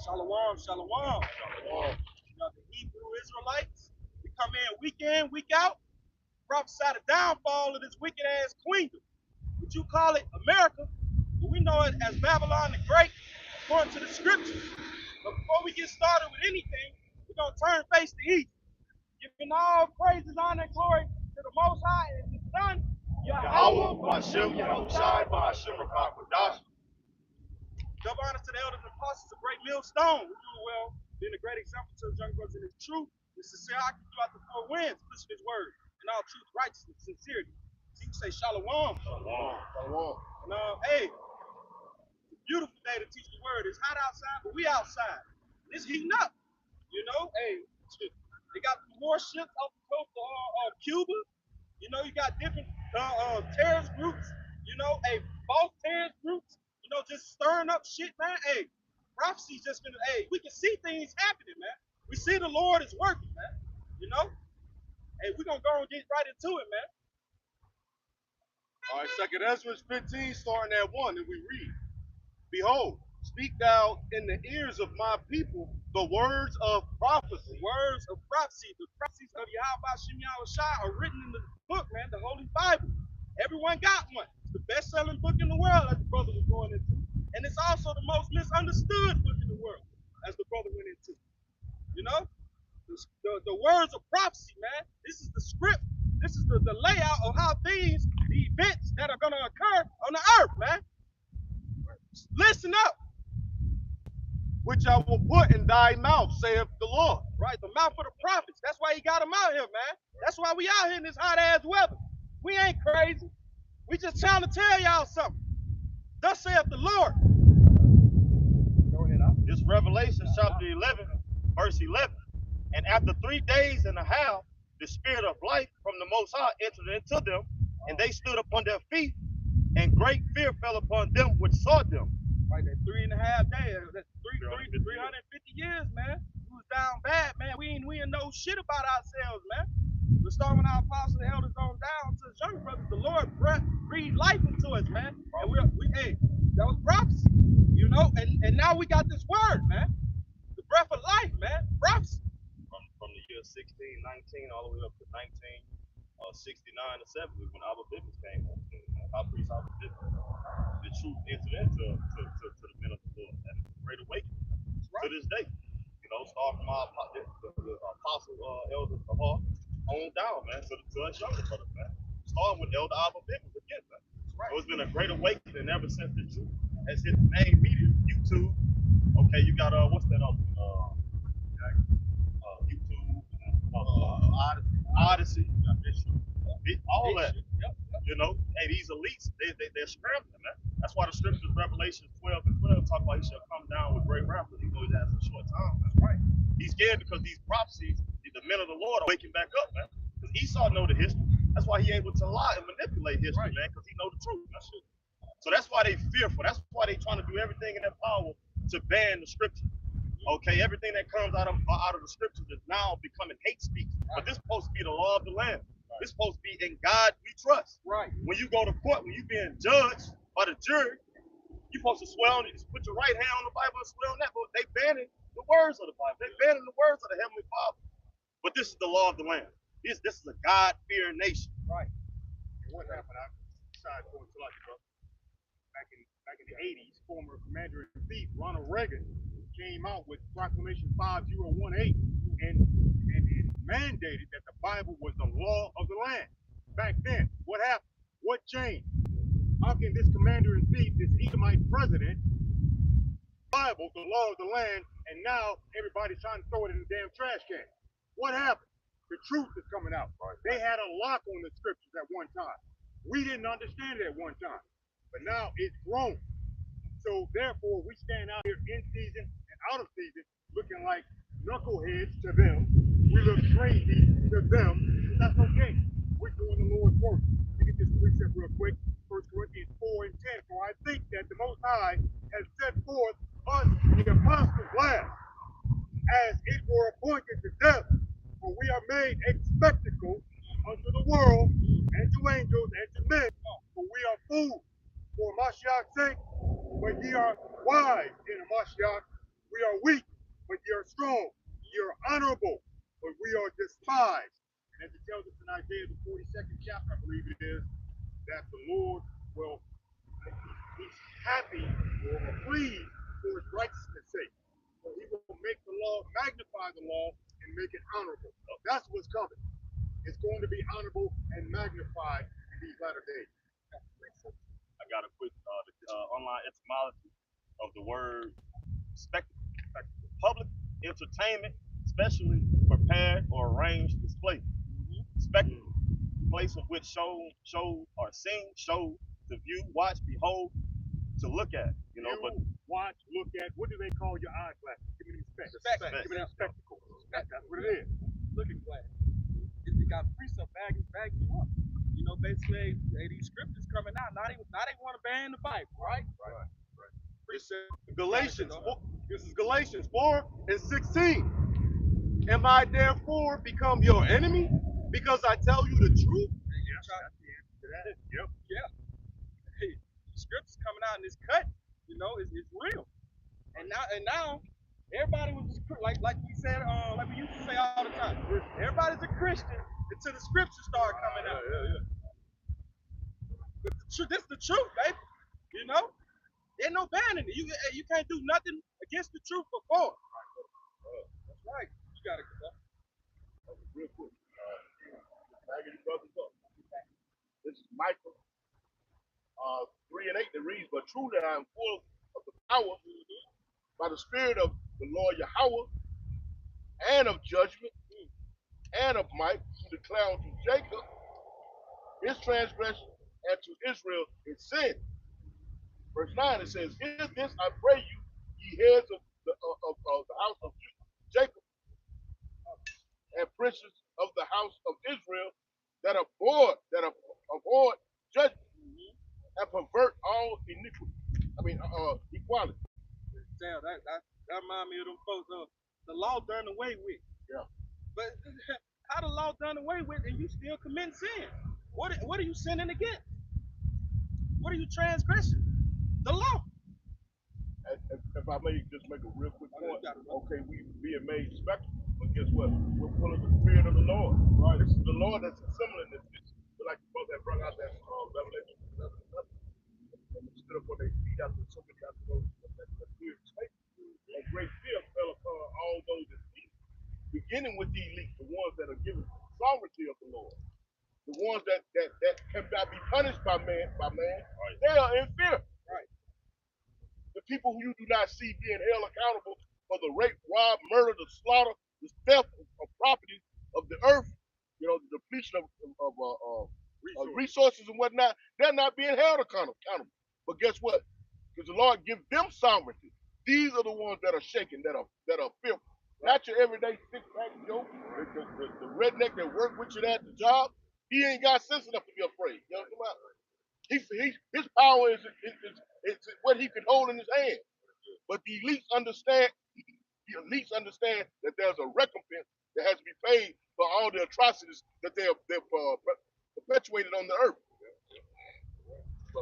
Shalom, shalom. Shalom. You know, the Hebrew Israelites, we come in, week out, prophesy the downfall of this wicked ass queendom. Would you call it America? But we know it as Babylon the Great, according to the scriptures. But before we get started with anything, we're going to turn face to east. Giving all praises, honor, and glory to the Most High and His Son, Yahweh, Bashem, Yahushai, Bashem, Rakakadash. Double honor to the elders and apostles of Great Millstone, who do well, being a great example to the young brothers in His truth, and sincere hockey throughout the four winds, pushing His word, and all truth, righteousness, sincerity. So you can say Shalom. Shalom. Shalom. And hey, it's a beautiful day to teach the word. It's hot outside, but we outside. It's heating up. You know, hey, they got warships off the coast of Cuba. You know, you got different terrorist groups. You know, false terrorist groups. You know, just stirring up shit, man. Hey, prophecy's just gonna. Hey, we can see things happening, man. We see the Lord is working, man. You know. Hey, we're gonna go and get right into it, man. All right, 2nd Ezra 15, starting at 1, and we read, Behold, speak thou in the ears of my people the words of prophecy. Words of prophecy. The prophecies of Yahweh Bashem Yahushai are written in the book, man, the Holy Bible. Everyone got one. It's the best-selling book in the world, as the brother was going into. And it's also the most misunderstood book in the world, as the brother went into. You know? The words of prophecy, man. This is the script. This is the layout of how the events that are going to occur on the earth, man. Listen up. Which I will put in thy mouth, saith the Lord. Right, the mouth of the prophets. That's why He got them out here, man. That's why we out here in this hot-ass weather. We ain't crazy. We just trying to tell y'all something. Thus saith the Lord. Go ahead. This Revelation chapter 11, verse 11. And after 3 days and a half, the spirit of life from the Most High entered into them, and they stood upon their feet, and great fear fell upon them which saw them. Right, that 3.5 days, that's 350 years, man. We was down bad, man. We ain't know shit about ourselves, man. We're starting with our apostles and elders on down to the young brothers. The Lord breathed life into us, man. And hey, that was prophecy, you know. And now we got this word, man. The breath of life, man. Prophecy. From the year 1619 all the way up to 1969 or 70 when our business came on. Our priest, our business. The truth entered into the men of the Lord. And it's a great awakening to this day. You know, start from our apostle elders of all on down, man, to us younger brothers, man. Starting with Elder Abba Bivens again, man. So it's been a great awakening ever since the truth has hit the main media, YouTube. Okay, you got what's that other YouTube, Odyssey, all that. You know, hey, these elites, they're scrambling, man. That's why the scriptures, Revelation 12 and 12, talk about He shall come down with great wrath, even though He has a short time. That's right. He's scared because these prophecies, the men of the Lord are waking back up, man. Because Esau know the history. That's why he able to lie and manipulate history, man, because he know the truth. So that's why they fearful. That's why they trying to do everything in their power to ban the scripture. Okay, everything that comes out of the scriptures is now becoming hate speech. But this is supposed to be the law of the land. This is supposed to be in God we trust. Right. When you go to court, when you being judged by the jury, you're supposed to swear on it. Just put your right hand on the Bible and swear on that. But they banning the words of the Bible. They banning the words of the Heavenly Father. But this is the law of the land. This is a God-fearing nation. Right. And what happened? I decided to go into like, back in the 80s, former Commander-in-Chief Ronald Reagan came out with Proclamation 5018 and mandated that the Bible was the law of the land. Back then, what happened? What changed? How can this Commander-in-Chief, this Edomite president, Bible, the law of the land, and now everybody's trying to throw it in the damn trash can? What happened? The truth is coming out. They had a lock on the scriptures at one time. We didn't understand it at one time, but now it's grown. So therefore, we stand out here in season and out of season, looking like knuckleheads to them. We look crazy to them. That's okay. We're doing the Lord's work. Let me get this precept real quick. 1 Corinthians 4 and 10. For I think that the Most High has set forth us the apostles last, as it were appointed to death. For we are made a spectacle unto the world, and to angels, and to men. For we are fools for Mashiach's sake, but ye are wise in Mashiach We are weak, but you're strong. You're honorable, but we are despised. And as it tells us in Isaiah, the 42nd chapter, I believe it is, that the Lord will, he's happy or pleased for his righteousness' sake. So he will make the law, magnify the law, and make it honorable. That's what's coming. It's going to be honorable and magnified in these latter days. I got a quick online etymology of the word spectacle. Public entertainment, especially prepared or arranged display. Spectacle, place of which shows are seen, show to view, watch, behold, to look at. You know, but watch, look at, what do they call your eyeglasses? Give me them specs. Give me them spectacles. That's what it is. Looking glass. It got precept bagging you up. You know, basically, these scriptures coming out. Now they want to ban the Bible, right? Right. Galatians. This is Galatians 4:16. Am I therefore become your enemy because I tell you the truth? Yes, that's the answer to that. Yep. Yeah. Hey, the scriptures coming out in this cut, you know, it's real. And now everybody was just like we said, like we used to say all the time. Everybody's a Christian until the scriptures start coming out. But this is the truth, baby. You know, there's no banning it. You can't do nothing against the truth before. That's right. You gotta go. Real quick. This is Michael 3 and 8 that reads, but truly I am full of the power by the Spirit of the Lord Yahweh and of judgment and of might to declare unto Jacob his transgression and to Israel his sin. Verse 9 it says, hear this I pray you, ye heads of the house of Jacob and princes of the house of Israel that abhor judgment and pervert all iniquity. Equality. Damn, that remind me of them folks. The law done away with. Yeah. But how the law done away with and you still commit sin? What are you sinning against? What are you transgressing? The law. If I may just make a real quick point. Okay, we being made spectacle, but guess what? We're full of the Spirit of the Lord. Right. This is the Lord that's assembling this. Like the folks that brought out that Revelation. And they stood up on their feet after so many after those that fear spake. And great fear fell upon all those that fear. Beginning with the elite, the ones that are given sovereignty of the Lord. The ones that cannot be punished by man, right. They are in fear. Right. The people who you do not see being held accountable for the rape, rob, murder, the slaughter, the theft of property of the earth, you know, the depletion of resources and whatnot, they're not being held accountable. But guess what? Because the Lord gives them sovereignty. These are the ones that are shaken, that are fearful. Not your everyday six-pack Joe, the redneck that work with you at the job. He ain't got sense enough to be afraid. You know what I'm saying? His power is what he can hold in his hand. But the elites understand that there's a recompense that has to be paid for all the atrocities that they've perpetuated on the earth. So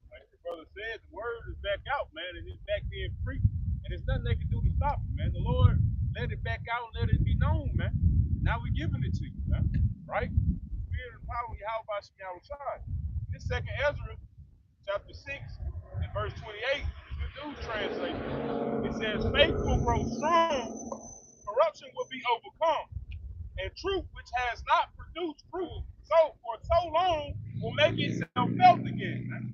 like the brother said, the word is back out, man, and it's back being preached. And there's nothing they can do to stop it, man. The Lord let it back out and let it be known, man. Now we're giving it to you, man. Right? Spirit and power, Yahweh by Yahweh side. This second Ezra, chapter 6, and verse 28, the New Translation. It says, faith will grow strong, corruption will be overcome, and truth which has not produced fruit for so long will make itself felt again, man.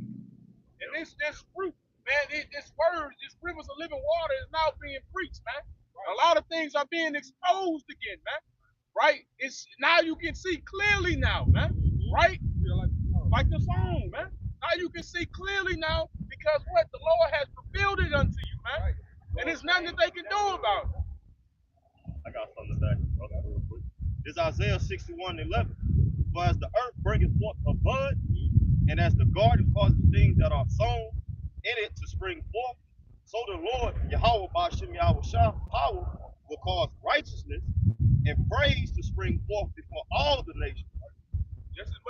And this fruit, man, this word, this rivers of living water is now being preached, man. Right. A lot of things are being exposed again, man. Right? It's now you can see clearly now, man. Right? Like the song, man. Now you can see clearly now because what the Lord has revealed it unto you, man. Right. And there's nothing that they can do about it. I got something to say real quick. This is Isaiah 61:11. For as the earth bringeth forth a bud, and as the garden causes things that are sown in it to spring forth, so the Lord, Yahweh Ba'Shem Yahweh Shah, power, will cause righteousness and praise to spring forth before all the nations. Just as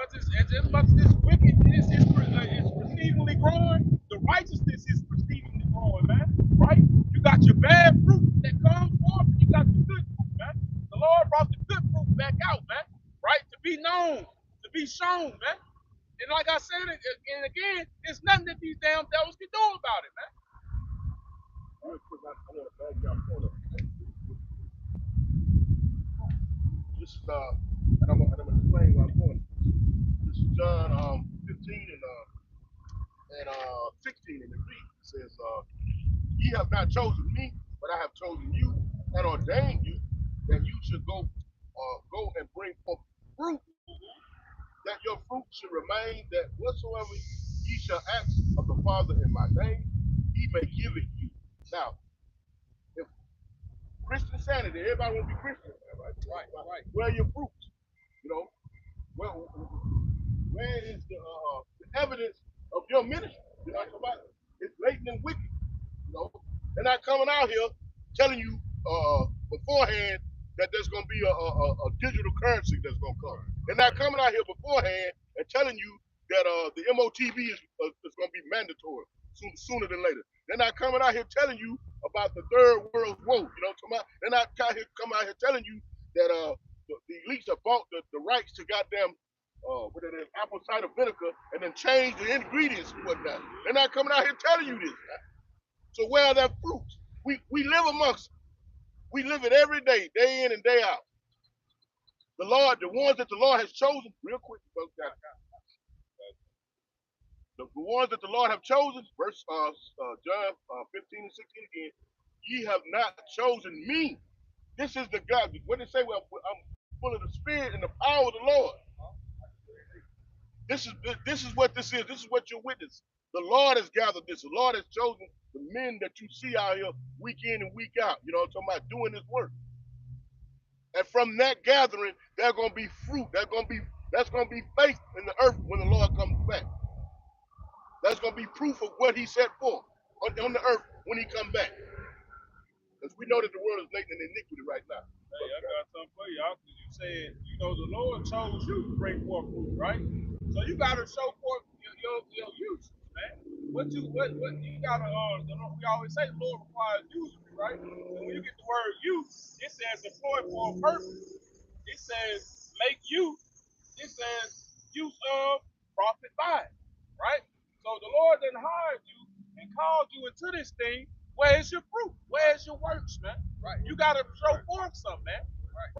much as this wickedness is perceivably growing, the righteousness is perceivably growing bad fruit that comes forth, and you got the good fruit, man. The Lord brought the good fruit back out, man. Right? To be known, to be shown, man. And like I said, and again, there's nothing that these damn devils can do about it, man. This is and I'm gonna explain where I'm going. This is John 15 and 16, and it reads, it says, "Ye have not chosen me, but I have chosen you and ordained you that you should go and bring forth fruit, that your fruit should remain, that whatsoever ye shall ask of the Father in my name, he may give it you." Now, if Christian sanity, everybody want to be Christian, right. Where are your fruits? You know, where is the evidence of your ministry? You know, it's blatant and wicked. You know, they're not coming out here telling you beforehand that there's going to be a digital currency that's going to come. They're not coming out here beforehand and telling you that the MOTV is going to be mandatory sooner than later. They're not coming out here telling you about the third world woe. You know, they're not coming out here telling you that the elites have bought the rights to goddamn what it is, apple cider vinegar, and then change the ingredients and whatnot. They're not coming out here telling you this. So where are that fruits? We live amongst them. We live it every day, day in and day out. The Lord, the ones that the Lord has chosen, real quick, folks, the ones that the Lord have chosen, verse John 15 and 16 again, ye have not chosen me. This is the God. What did it say? Well, I'm full of the Spirit and the power of the Lord. This is what this is. This is what you're witnessing. The Lord has gathered this. The Lord has chosen the men that you see out here week in and week out. You know what I'm talking about? Doing this work. And from that gathering, there's gonna be fruit. That's gonna be faith in the earth when the Lord comes back. That's gonna be proof of what He set forth on the earth when He comes back. Because we know that the world is latent in iniquity right now. Hey, I got something for you. You said, you know, the Lord chose you to bring forth fruit, right? So you gotta show forth your use, man. What you gotta we always say the Lord requires usury, right? And when you get the word use, it says employ for a purpose. It says make use. It says use of, profit by, right? So the Lord then hired you and called you into this thing. Where's your fruit? Where's your works, man? Right. You gotta show forth something, man.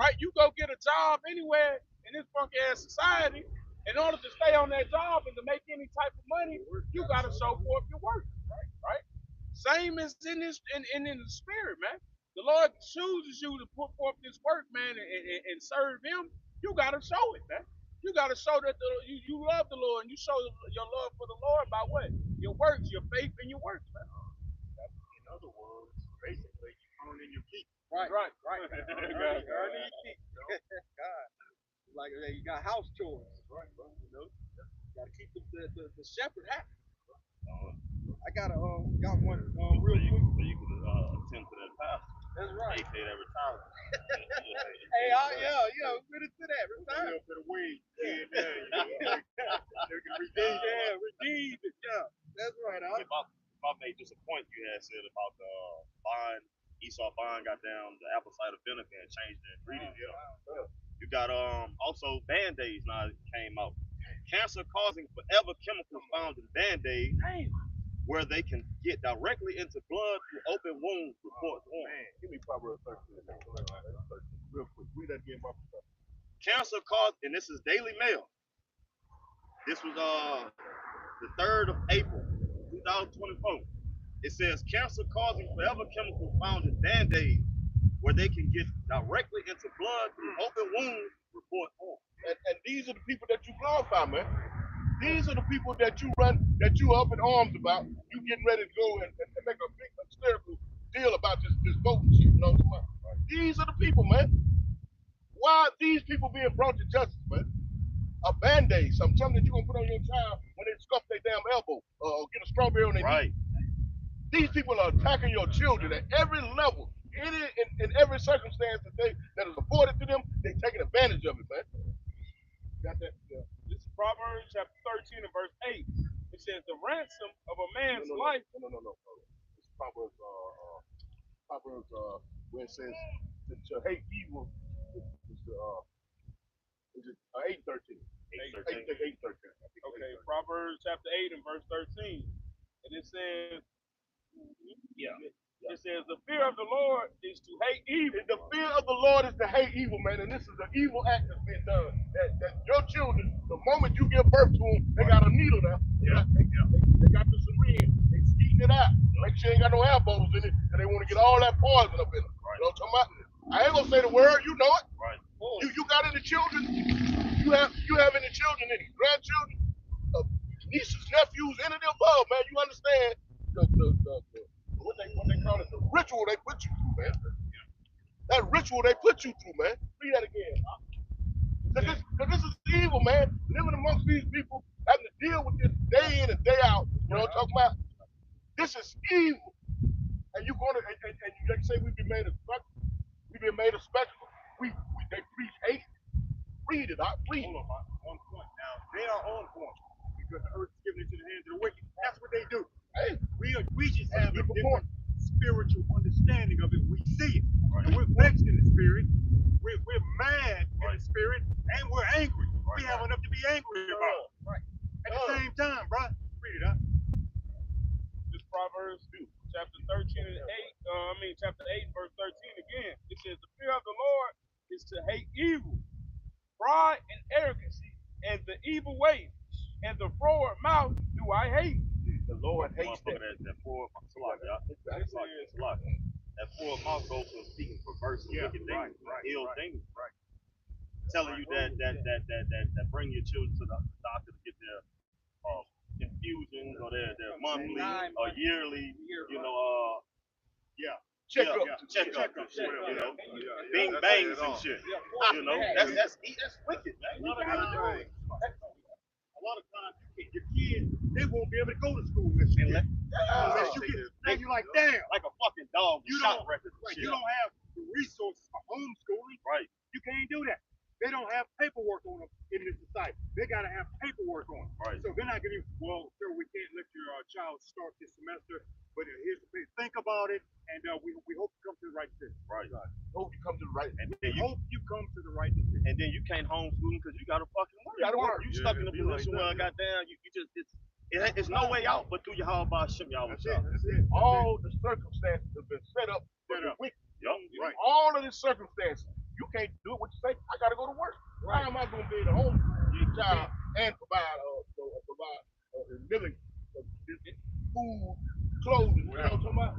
Right. You go get a job anywhere in this funky ass society. In order to stay on that job and to make any type of money, you gotta show forth your work. Right. Same as in this in the spirit, man. The Lord chooses you to put forth this work, man, and serve Him. You gotta show it, man. You gotta show that you love the Lord, and you show your love for the Lord by what? Your works, your faith, and your works, man. In other words, basically, you earn in your keep. Right. Earn in your keep. God. Like you got house chores. Right. You know, you gotta keep the shepherd happy. I got one real quick. So you can attend to that pastor. That's right. They pay that retirement. Hey, we're into that retirement. A little bit of weed. Yeah. They can redeem. Yeah, redeem it. Yeah, that's right. If I made just a point you had said about the buying, Esau buying got down the apple cider vinegar and changed the ingredients. You got also Band-Aids now came out. Cancer causing forever chemicals found in Band-Aids where they can get directly into blood through open wounds, reports on. Give me Proverbs 13. Real quick. Read that again, Mark. Cancer caused, and this is Daily Mail. This was the 3rd of April, 2024. It says cancer causing forever chemicals found in Band-Aids where they can get directly into blood through open wounds, report on. And these are the people that you glorify, man. These are the people that you up in arms about. You getting ready to go and make a big hysterical deal about this voting shit. You know what I'm saying? Right. These are the people, man. Why are these people being brought to justice, man? A Band-Aid, something that you're gonna put on your child when they scuff their damn elbow or get a strawberry on their knee. These people are attacking your children at every level. In every circumstance that is afforded to them, they're taking advantage of it, man. Got that? Yeah. This is Proverbs chapter 13 and verse 8. It says the ransom of a man's life. No. This is Proverbs where it says to hate evil is it 8:13? 8:13. Okay, Proverbs chapter 8 and verse 13. And it says, it says, the fear of the Lord is to hate evil. The fear of the Lord is to hate evil, man. And this is an evil act that's been done. That your children, the moment you give birth to them, they got a needle now. They got the syringe. They skeeting it out. Make sure ain't got no elbows in it, and they want to get all that poison up in it. You know what I'm talking about? I ain't gonna say the word. You know it. Right. You got any children? You have any children? Any grandchildren? Nieces, nephews, any of the above, man. You understand the what they call it, the ritual they put you through, man. That ritual they put you through, man. Read that again. Cause this is evil, man. Living amongst these people, having to deal with this day in and day out. You know what I'm talking about? This is evil. And you gonna and you say we've been made a spectacle. We've been made a spectacle. They preach hate. Read it, read it. Hold on, on point. Now they are on point because the earth is given into the hands of the wicked. That's what they do. Hey, We just have a different spiritual understanding of it. We see it, and we're vexed in the spirit. We're mad in the spirit, and we're angry. We have enough to be angry about. At the same time, bro. Read it up. This Proverbs chapter 13 and 8, chapter 8 verse 13 again. It says, the fear of the Lord is to hate evil, pride and arrogancy, and the evil way, and the froward mouth do I hate. the Lord hates that. That forward mouth goes to speaking perverse and wicked things, ill things. Right. Telling you that bring your children to the doctor to get their infusions or their monthly or yearly, Check up. checkups, you know, bing bangs and shit. You know, that's wicked, man. A lot of times, your kids, they won't be able to go to school unless you get. Unless you get. Now you're like, damn. Like a fucking dog. You shot don't, record. right, you don't have the resources for homeschooling. Right. You can't do that. They don't have paperwork on them in this society. They got to have paperwork on them. Right. So they're not going to, well, sir, we can't let your child start this semester, but here's the thing. Think about it, and we hope you come to the right decision. Right. Hope you come to the right. And We hope you come to the right decision. then you can't homeschool them because you got to fucking work. You gotta work. You stuck in a position where goddamn, you just it's no way out but through your hard by shim y'all. That's it. All the circumstances have been set up for the wicked. Yup. Right. All of the circumstances. You can't do it what you say. I gotta go to work. Right. How am I gonna be able to home your child and provide living, food, clothing? You know what I'm talking about?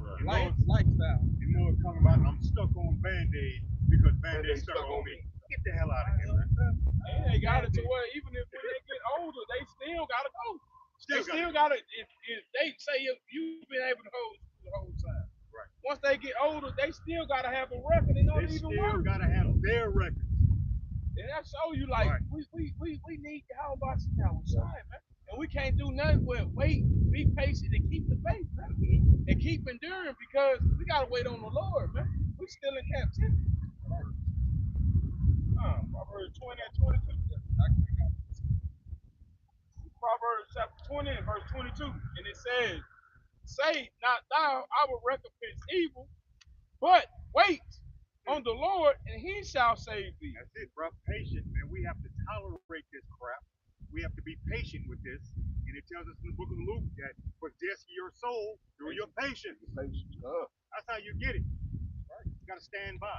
Lifestyle. You know what's talking about? I'm stuck on Band-Aid because Band-Aid stuck on me. Get the hell out of here, man. And they got it to where even if when they get older, they still gotta go. They still gotta. If they say you've been able to hold the whole time, Right. once they get older, they still gotta have a record in order to They even still work. gotta have their records. And that show you like Right. we need to how about you now inside, man. And we can't do nothing but wait, be patient, and keep the faith, man. And keep enduring because we gotta wait on the Lord, man. We still in captivity. Proverbs 20 and 22. Proverbs chapter 20 and verse 22. And it says, say not thou, I will recompense evil, but wait on the Lord, and he shall save thee. That's it, bro. Patient, man. We have to tolerate this crap. We have to be patient with this. And it tells us in the book of Luke that possess your soul through your patience. That's how you get it. Right? You gotta stand by.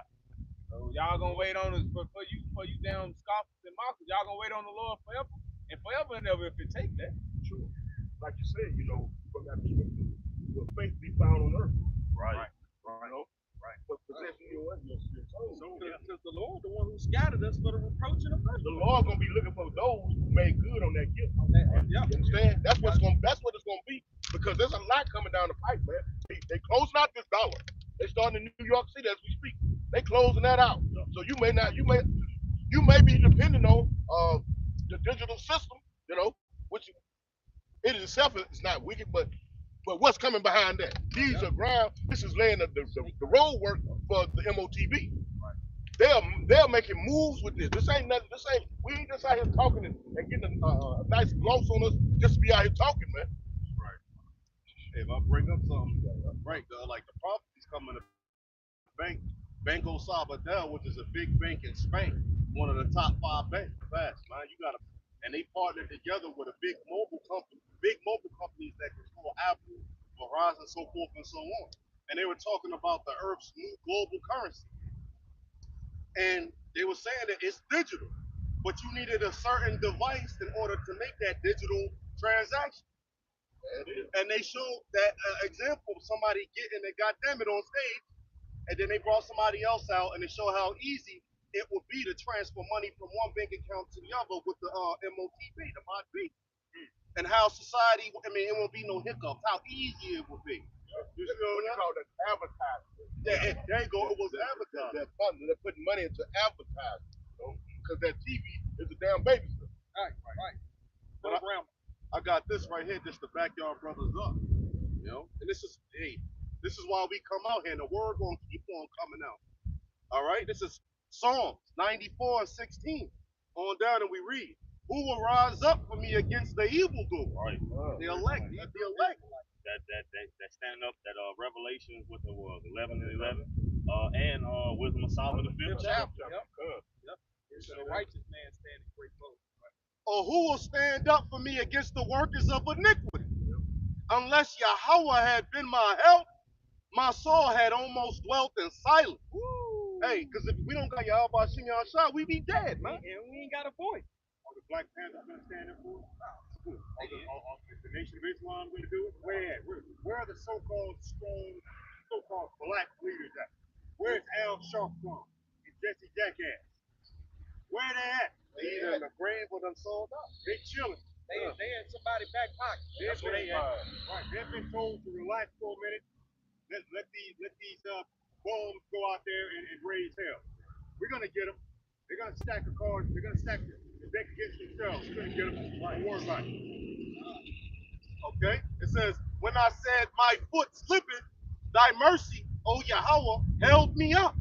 So y'all gonna wait on us for you damn scoffers and mockers. Y'all gonna wait on the Lord forever and ever if it take that. Sure. Like you said, you got to will faith be found on earth. Right. You know? Right. But possessing your soul. Because the Lord, the one who scattered us for the reproach and oppression. The Lord gonna be looking for those who made good on that gift. Yeah. You understand? That's what it's gonna be. Because there's a lot coming down the pipe, man. They closing out this dollar. They starting in New York City as we speak. They closing that out. So you may be depending on the digital system, which it itself is not wicked, but what's coming behind that? These are ground. This is laying the road work for the MOTB. They're making moves with this. This ain't nothing. We ain't just out here talking and getting a nice gloss on us just to be out here talking, man. If I bring up something, right, like the prophecies coming to Banco Sabadell, which is a big bank in Spain, one of the top 5 banks. Fast, man. You gotta, and they partnered together with a big mobile companies that control Apple, Verizon, so forth and so on. And they were talking about the Earth's new global currency, and they were saying that it's digital, but you needed a certain device in order to make that digital transaction. And they showed that example of somebody getting it, goddamn it, on stage, and then they brought somebody else out and they showed how easy it would be to transfer money from one bank account to the other with the MOTB, the mod B, and how society, I mean, it won't be no hiccups, how easy it would be. You know what you call that advertising. Yeah, there you go, it was advertising. They're putting money into advertising, because that TV is a damn babysitter. Right. But I got this right here, just the Backyard Brothers up, and this is why we come out here, and the word gonna keep on coming out. All right, this is Psalms 94:16. On down and we read, "Who will rise up for me against the evildoer?" Right, the elect, the elect. That stand up. That Revelations with the 11 and 11, and Wisdom of Solomon the 5th chapter. Yep. The righteous man standing great boast. Or who will stand up for me against the workers of iniquity? Unless Yahweh had been my help, my soul had almost dwelt in silence. Woo. Hey, because if we don't got Yahweh Shem Yahshua, we be dead, man. And we ain't got a voice. Are the Black Panthers going to stand up for it? Is the Nation of Islam going to do it? Where are the so-called strong, so-called black leaders at? Where's Al Sharpton and Jesse Jackass? Where they at? They either in the grave or them sold out. They chilling. They in somebody's back pocket. They've been told to relax for a minute. Let these bombs go out there and raise hell. We're gonna get them. They're gonna stack the cards. They're gonna stack the deck against themselves. We're gonna get them. Don't worry about it. Okay? It says, "When I said my foot slippeth, thy mercy, O Yahweh, held me up.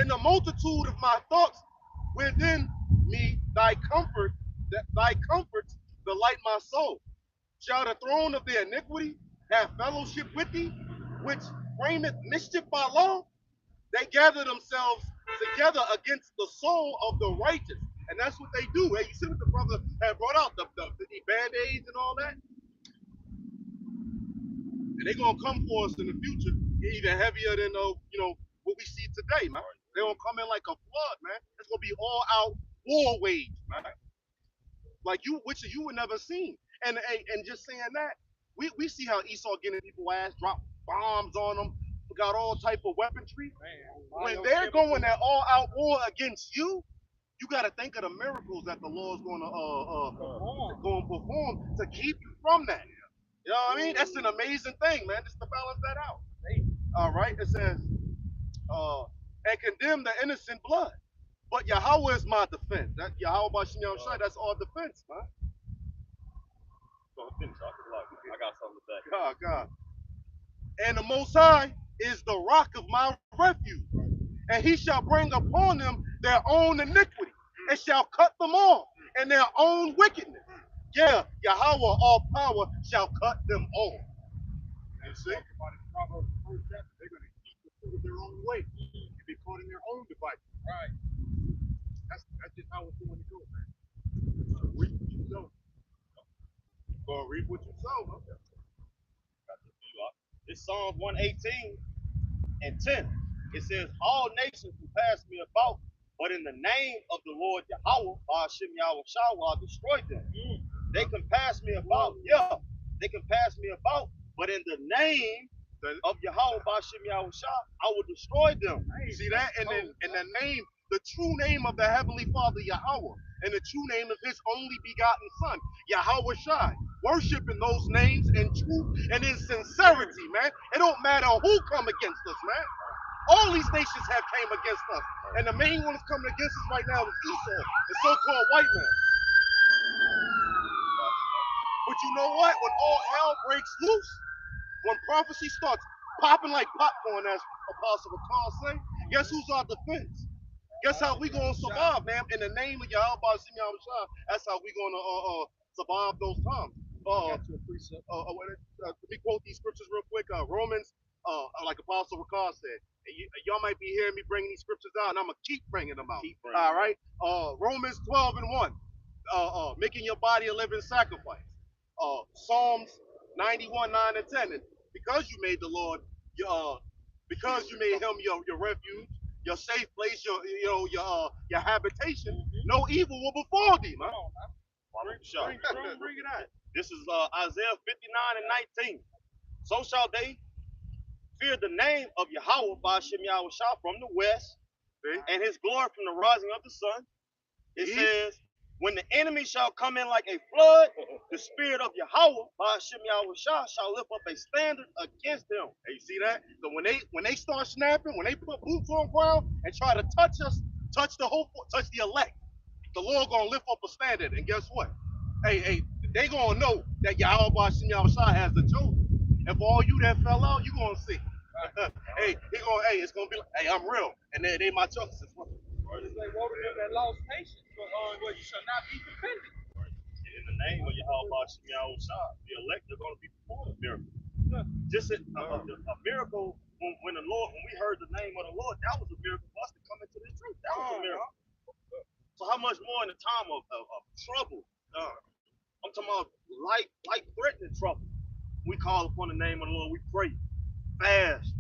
In the multitude of my thoughts within me, thy comforts delight my soul. Shall the throne of their iniquity have fellowship with thee, which frameth mischief by law? They gather themselves together against the soul of the righteous." And that's what they do. Hey, you see what the brother had brought out, the band-aids and all that? And they're gonna come for us in the future, even heavier than what we see today, man. They're gonna come in like a flood, man. It's gonna be all out war wage, man. Like which you would never seen. And just saying that, we see how Esau getting people ass, drop bombs on them, got all type of weaponry. Man, When they're going at all out war against you, you got to think of the miracles that the Lord's going to perform to keep you from that. You know what I mean? That's an amazing thing, man. Just to balance that out. All right. It says, and condemn the innocent blood. But Yahweh is my defense. That Yahweh Bashem Yahshua, that's all defense, man. I got something to say. God. And the Most High is the rock of my refuge. And he shall bring upon them their own iniquity, and shall cut them off in their own wickedness. Yeah, Yahweh all power shall cut them off. And see? About in Proverbs 1st chapter, they're going to eat the fruit of their own way and be caught in their own device. Right. That's just how it's going to go, man. Reap what you sow. Gonna reap what you sow, huh? It's Psalms 118 and 10. It says, "All nations will pass me about, but in the name of the Lord Yahweh, Hashem Yahweh Shah, will I destroy them." They can pass me about, they can pass me about, but in the name of Yahweh, Hashem Yahweh Shah, I will destroy them. See that? And then in the name, the true name of the Heavenly Father Yahweh, and the true name of His only begotten Son, Yahweh Shai. Worshiping those names in truth and in sincerity, man. It don't matter who come against us, man. All these nations have came against us. And the main one that's coming against us right now is Esau, the so-called white man. But you know what? When all hell breaks loose, when prophecy starts popping like popcorn, as Apostle Khan say, guess who's our defense? Guess how we gonna survive, man? In the name of Yahweh, that's how we gonna survive those times. Let me quote these scriptures real quick. Romans like Apostle Ricard said, and y'all might be hearing me bringing these scriptures out, and I'm gonna keep bringing them out. All right. Romans 12:1, making your body a living sacrifice. Psalms 91:9 and 10. And because you made the Lord, because you made Him your refuge, your safe place, your habitation, no evil will befall thee, man. Bring it out. This is Isaiah 59:19. So shall they fear the name of Yahweh by Shem Yahushua from the west, and his glory from the rising of the sun. It says, when the enemy shall come in like a flood, the spirit of Yahweh by Shem Yahushua shall lift up a standard against them. Hey, you see that? So when they start snapping, when they put boots on ground and try to touch us, touch the elect, the Lord gonna lift up a standard. And guess what? Hey, they gonna know that Yahweh by Shem Yahushua has the chosen. And for all you that fell out, you gonna see. It's gonna be like, hey, I'm real, and they my choices. They woe to them that lost patience, but well, you shall not be dependent. In the name of Yahweh Shem Yahushua, the elect are going to be performing miracles. Just a miracle when we heard the name of the Lord, that was a miracle for us to come into this truth. That was a miracle. So how much more in the time of trouble? I'm talking about life-threatening trouble. We call upon the name of the Lord. We pray, fast.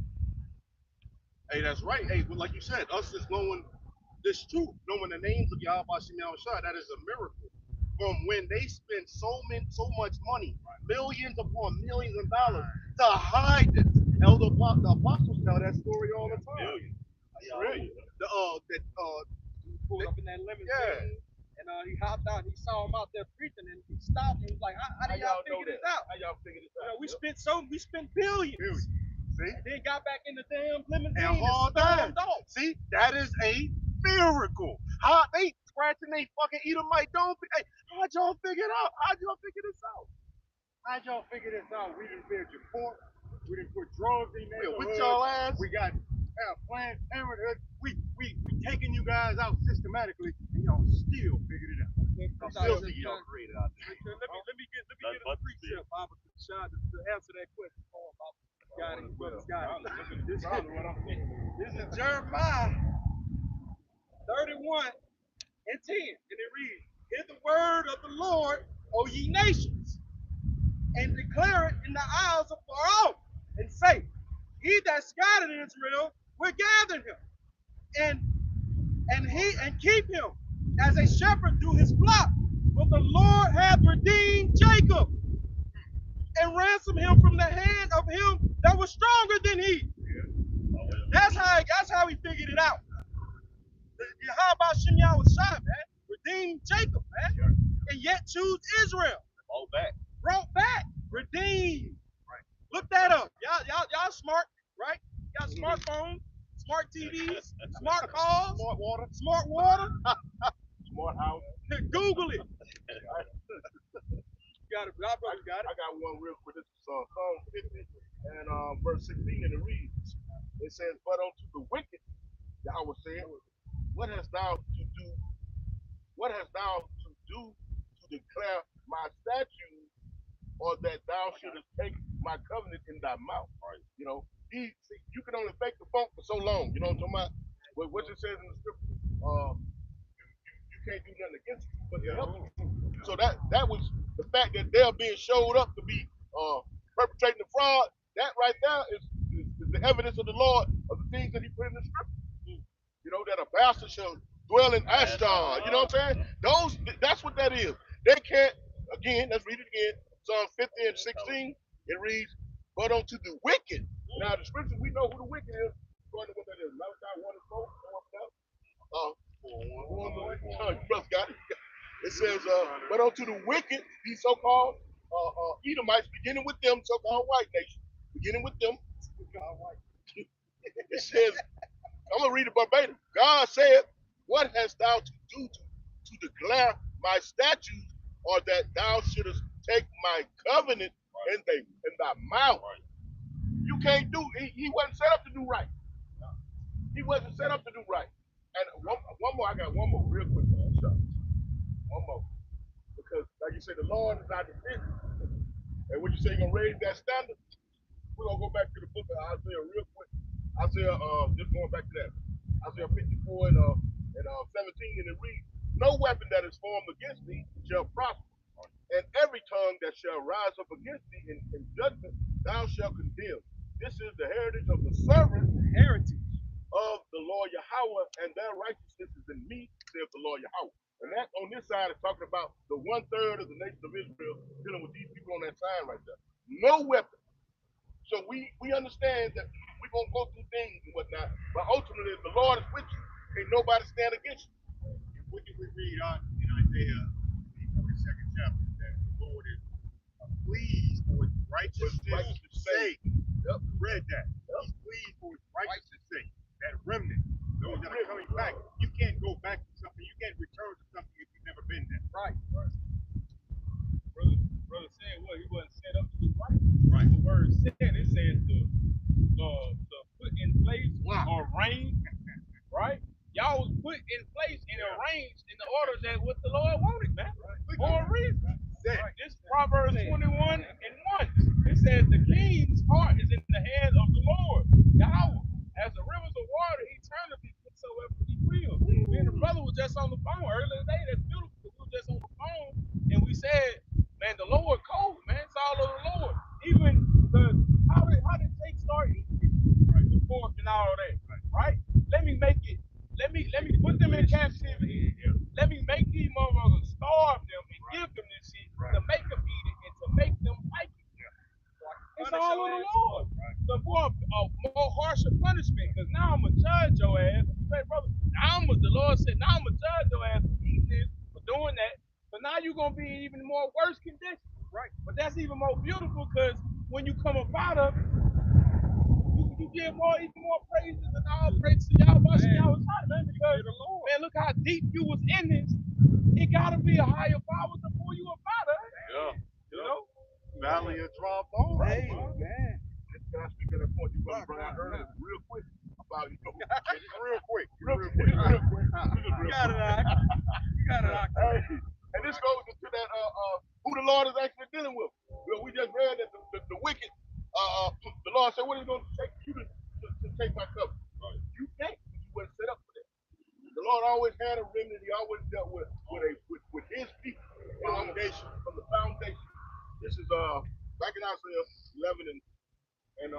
Hey, that's right. Hey, but like you said, us is knowing this truth, knowing the names of Yahweh Shem Yahushua, that is a miracle. From when they spend so much money, millions upon millions of dollars, to hide this. The apostles tell that story all the time. Really? Pulled up in that limousine, and he hopped out. He saw him out there preaching, and he stopped. And he was like, "How do y'all figure this out? How y'all figure this out? We spent billions. See? And then got back in the damn limousine and hauled down. off. See, that is a miracle. How they scratching they fucking Edomite dome? Hey, how'd y'all figure it out? How'd y'all figure this out? How'd y'all figure this out? We didn't build your port. We didn't put drugs in there. With y'all ass. We got Planned Parenthood. We taking you guys out systematically, and y'all still figured it out. I'm still thinking y'all created out there. Let me get a precept, Baba, to answer that question for about This is Jeremiah 31:10, and it reads, "Hear the word of the Lord, O ye nations, and declare it in the isles of far off, and say, He that scattered Israel will gather him, and keep him as a shepherd do his flock. But the Lord hath redeemed Jacob, and ransomed him from the hand of him that was stronger than he." That's how he figured it out. How about Shem Yahushua, man? Redeemed Jacob, man, and yet choose Israel. Brought back, redeemed. Right. Look that up. Y'all smart, right? Y'all smartphones, smart TVs, smart cars, smart water, Smart house. Google it. Got it. Our brother got it. I got one real quick. This is Psalm 50 and verse 16, and it reads, it says, "But unto the wicked, Yahweh said, what hast thou to do? What hast thou to do to declare my statutes, or that thou shouldest take my covenant in thy mouth?" Right. You know, you can only fake the funk for so long. You know what I'm talking about? But what it says in the scripture, you can't do nothing against it, but to help you. So that was the fact that they're being showed up to be perpetrating the fraud. That right there is the evidence of the Lord of the things that He put in the scripture. You know, that a bastard shall dwell in Ashdod. You know what I'm saying? That's what that is. They can't. Again, let's read it again. Psalm 50 and 16. It reads, "But unto the wicked." Now the scripture, we know who the wicked is. According to what that is, Malachi 1 and 4. Brother got it. It says, "But unto the wicked, these so-called Edomites, beginning with them, so-called white nation, beginning with them." It says, I'm going to read it verbatim. "God said, what hast thou to do to declare my statutes, or that thou shouldest take my covenant in thy mouth?" You can't do, he wasn't set up to do right. He wasn't set up to do right. And one more, I got one more real quick. One more. Because like you said, the Lord is our defense. And when you say you're going to raise that standard, we're gonna go back to the book of Isaiah real quick. Isaiah, just going back to that. Isaiah 54 and 17, and it reads, "No weapon that is formed against thee shall prosper, and every tongue that shall rise up against thee in judgment thou shalt condemn. This is the heritage of the servant of the Lord Yahweh, and their righteousness is in me, saith the Lord Yahweh." And that on this side is talking about the 1/3 of the nation of Israel dealing with these people on that side right there. No weapon. So we understand that we're gonna go through things and whatnot, but ultimately if the Lord is with you, ain't nobody stand against you. And what did we read on in Isaiah, the 42nd chapter, that the Lord is pleased for his righteousness' sake? Yep. We read that. He's pleased for his righteousness' sake. That remnant, those that are coming back. You can't go back to something. You can't return to something if you've never been there. Right. Brother said what he wasn't set up to do right. Right. The word said it says to put in place or arrange, right? Y'all was put in place and arranged in the order that what the Lord wanted, man. For a reason. Right. This Proverbs 21 and 1. It says the king's heart is in the hand of the Lord. Yahweh. As the rivers of water, he turneth it whatsoever he will. Me and the brother was just on the phone earlier today. That's beautiful. We were just on the phone and we said, man, the Lord cold, man. It's all of the Lord. Even how did they start eating the pork and all that? Right? Let me make it. Let me put them in captivity. Let me make these motherfuckers starve them and give them this shit to make them eat it and to make them like it. It's all of the Lord. So for a more harsher punishment, because now I'm gonna judge your ass. Say, brother, the Lord said, now I'm gonna judge your ass for eating this, for doing that. So now you're gonna be in even more worse condition. Right. But that's even more beautiful because when you come up out of it, you give even more praises and all praise to y'all, man, man, because man, look how deep you was in this. It gotta be a higher power to pull you up out of it. Yeah. You know? Valley of dry bones. Hey, man. Can I speak to that point you brought out earlier real quick? About, Real quick. You got it out. You got it out. Hey, and this goes into that who the Lord is actually dealing with. Well, we just read that the wicked, the Lord said, what is it going to take you to take my cup? You can't, because you weren't set up for that. The Lord always had a remnant. He always dealt with his people. Foundation, from the foundation. This is back in Isaiah 11 and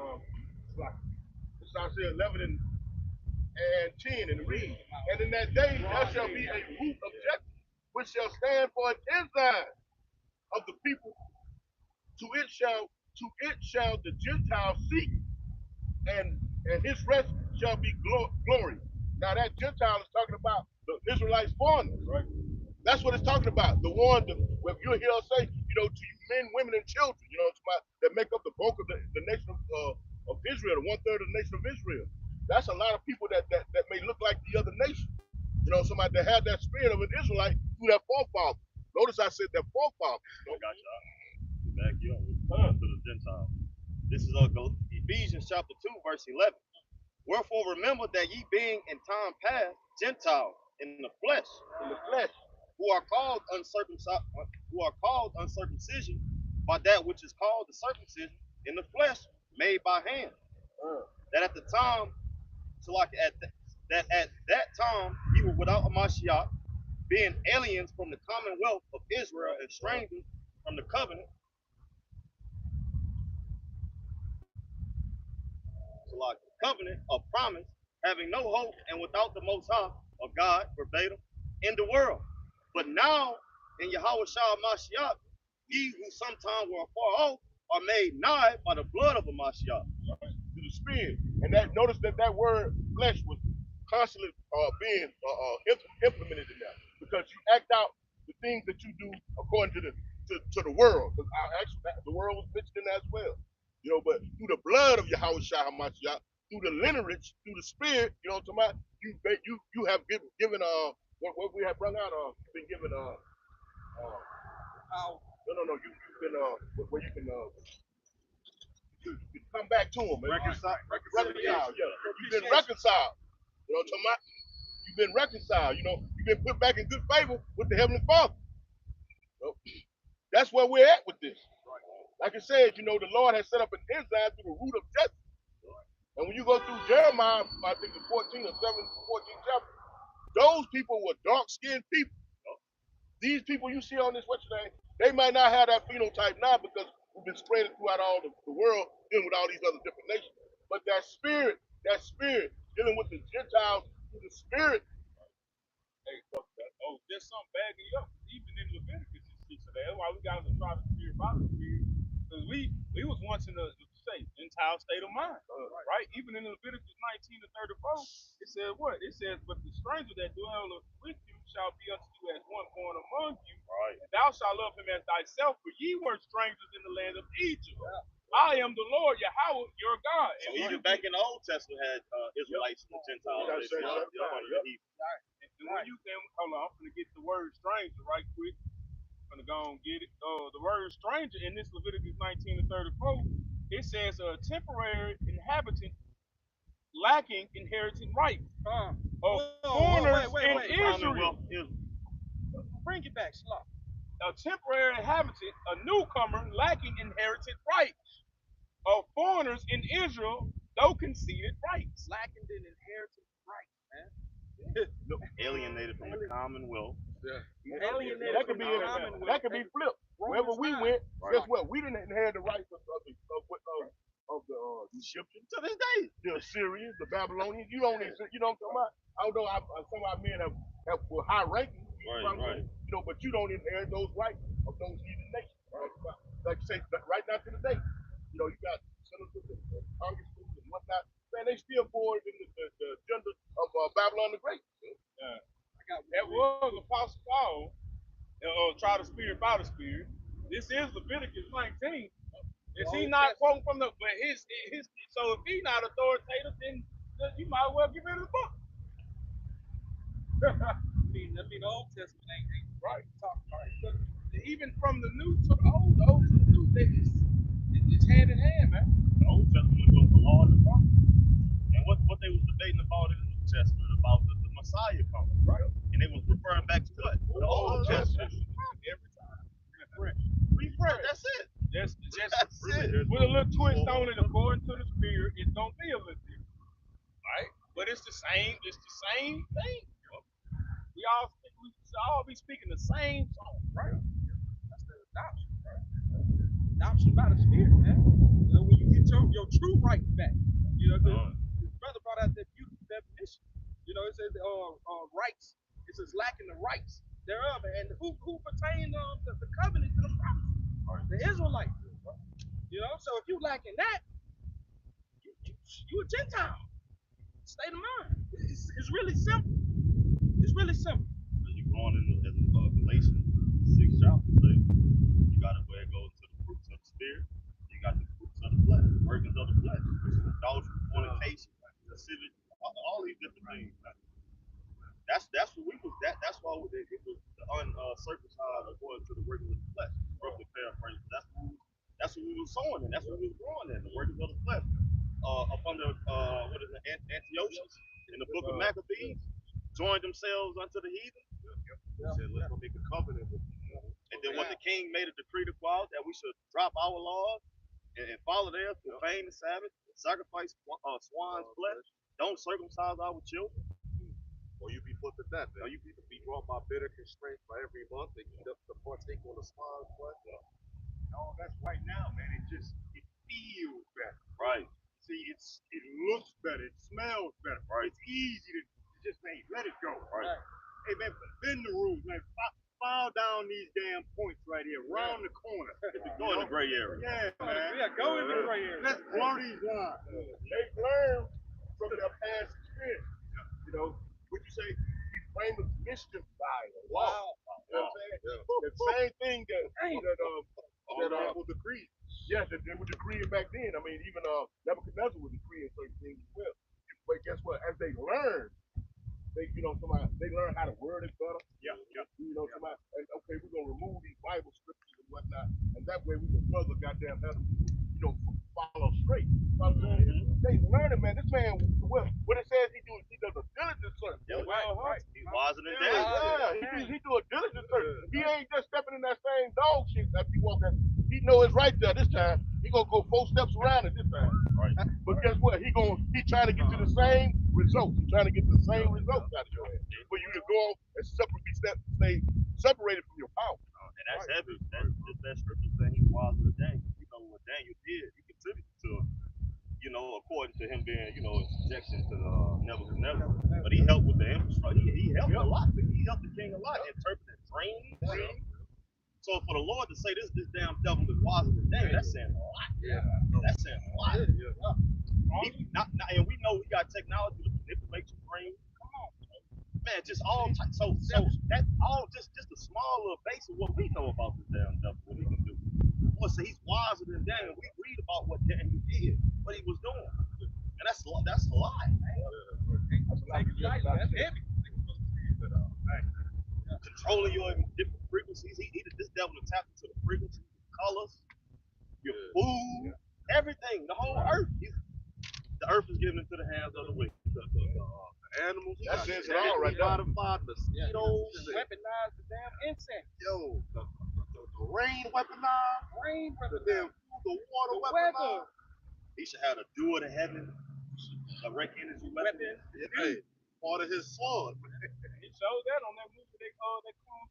this is Isaiah 11 and 10 and read. And in that day there shall be a root objective which shall stand for an ensign of the people. To it shall the Gentiles seek, and his rest shall be glory. Now that Gentile is talking about the Israelites foreigners, right? That's what it's talking about. The one that you'll hear us say, to you men, women, and children, it's about, that make up the bulk of the nation of Israel, the 1/3 of the nation of Israel. That's a lot of people that may look like the other nation. Somebody that had that spirit of an Israelite through their forefather. Notice I said their forefather. I got you. Back you up to the Gentiles. This is Ephesians chapter 2, verse 11. Wherefore remember that ye being in time past Gentiles in the flesh, who are called uncircumcision by that which is called the circumcision in the flesh made by hand. That at the time, that at that time ye were without a Mashiach, being aliens from the commonwealth of Israel and strangers from the covenant. So like covenant of promise, having no hope and without the Most High of God verbatim in the world. But now in Yahweh Shah Mashiach, ye who sometime were afar off are made nigh by the blood of a Mashiach. To the spirit. And that notice that word flesh was constantly being implemented in that, because you act out the things that you do according to the world. Because actually the world was mentioned in that as well. But through the blood of Yahweh Shah HaMashiach, through the lineage, through the spirit, you have given what we have brought out, been given no, you've been where you can come back to him. Reconcile. Yeah. You've been reconciled. You know what I'm talking about? You've been reconciled. You've been put back in good favor with the Heavenly Father. That's where we're at with this. Like I said, you know, the Lord has set up an enzyme through the root of Jesse. And when you go through Jeremiah, I think the 14 or 14 chapter, those people were dark-skinned people. These people you see on this website, they might not have that phenotype now because we've been spreading throughout all the world, dealing with all these other different nations. But that spirit, dealing with the Gentiles through the spirit. Hey, oh, there's something bagging you up. Even in Leviticus, you see. So that's why we got to try to spirit by the spirit. Because we was once in a Gentile state of mind, right? Even in Leviticus 19 to 34, it says what? It says, but the stranger that dwelleth with you shall be unto you as one born among you, and thou shalt love him as thyself, for ye were strangers in the land of Egypt. I am the Lord, Yahweh, your God. So even back in the Old Testament had Israelites and Gentiles. And when you can, hold on, I'm gonna get the word stranger right quick. I'm gonna go and get it. The word stranger in this Leviticus 19 and 34, it says a temporary inhabitant lacking inherited rights. Foreigners in Israel. Bring it back, Slop. A temporary inhabitant, a newcomer lacking inherited rights. Of foreigners in Israel, though conceded rights. Lacking in inherited rights, man. Alienated from the commonwealth. Alienated That could from be the commonwealth. that could be flipped. Wherever we went, guess what? We didn't inherit the rights of the Egyptians, To this day. the Assyrians, the Babylonians. You don't, you know what I'm talking about? Although some of our men have were high ranking, Right. you know, but you don't inherit those rights of those heathen nations. Right? Like you say, right now to the day, you know, you got senators and congressmen and whatnot. Man, they still bored in the agenda of Babylon the Great. Yeah. That was Apostle Paul. Try the spirit by the spirit. This is Leviticus 19. Is he not quoting from the? But his. So if he's not authoritative, then you might as well get rid of the book. I mean, the Old Testament ain't Right. talking about it. But even from the new to the old to the new, it's hand in hand, man. The Old Testament was the law and the prophets. And what they was debating about in the New Testament about the Messiah coming, right? And they was referring back to what? The Old Testament. Every time. Refresh. That's it. Just That's it. with a little twist on it, according to the spirit, it's gonna be a little different, right? But it's the same. It's the same thing. We should all be speaking the same song, right? That's the adoption, right? Adoption by the spirit, man. You know, when you get your true rights back. You know, the brother brought out that beautiful definition. You know, it says rights. It says lacking the rights thereof, and who pertain the covenant to the promise, the Israelites. You know, so if you lacking that, you a Gentile. State of mind. It's really simple. It's really simple. You going into Galatians 6 chapter, you got to go and go into the fruits of the spirit. You got the fruits of the flesh, the workings of the flesh, which is adultery, fornication, lascivity, all these different things. That's what we was. That's why it was the uncircumcised according to the workings of the flesh. Roughly paraphrase. That's what we was sowing in. That's what we was growing in. The workings of the flesh. Up under what is it, Antiochus in the book of Maccabees, joined themselves unto the heathen. Said, let's go make a covenant with them. And then when the king made a decree to Paul that we should drop our laws and follow theirs, profane the Sabbath, sacrifice swine's flesh, don't circumcise our children. Or you be put to death. Or you be brought by bitter constraint for every month and eat up the partake on the swine's flesh. No, that's right now, man. It feels better. Right. See, it looks better. It smells better. Right. It's easy to just let it go. Right. Hey, man, bend the rules, man. File down these damn points right here, round the corner. Go in the gray area. Yeah, man. Yeah, go in the gray area. Let's blur these lines. They learn from their past experience. You know, would you say he framed a mischief by the law? You know what I'm saying? The same thing that was decreed. Yes, they were decreeing back then. I mean, even Nebuchadnezzar was decreeing certain things as well. But guess what? As they learn, they learn how to word it better. Yeah. You know, and okay, we're gonna remove these Bible scriptures and whatnot, and that way we can further goddamn help follow straight. You know what I'm saying? They learning, man. This man, what it says he does a diligent search. Yeah, Right. He's wiser than Yeah, that. he do a diligent search. He ain't just stepping in that same dog shit that he walked at. He know it's right there this time. He gonna go 4 steps around it this time. Right. But guess what? He trying to get to the same results. He trying to get the same results out of your head. For you to go and stay separated from your power. And that's heavy. That scripture saying he wiser than Daniel. You know what Daniel did? He contributed to, according to him being, in subjection to the Nebuchadnezzar. But he helped with the infrastructure. He helped a lot. He helped the king a lot, interpreting dreams. So for the Lord to say this damn devil is wiser than Daniel, that's saying a lot. Yeah. That's saying a lot. And we know we got technology to manipulate your brain. Come on, man, just all types. So that all just a small little base of what we know about this damn devil, what he can do. Boy, say he's wiser than Daniel. We read about what Daniel did, what he was doing, and that's a lot, man. That's heavy. Controlling your different frequencies. This devil will tap into the frequencies, colors, your food, everything, the whole earth. The earth is given into the hands of the wicked. The animals. That says it all right there. Modified mosquitoes. Weaponize the damn insect. Yo, the rain weaponized. The water weaponized. He should have the dew of the heaven, direct energy weapon. Hey, part of his sword. He showed that on that movie they called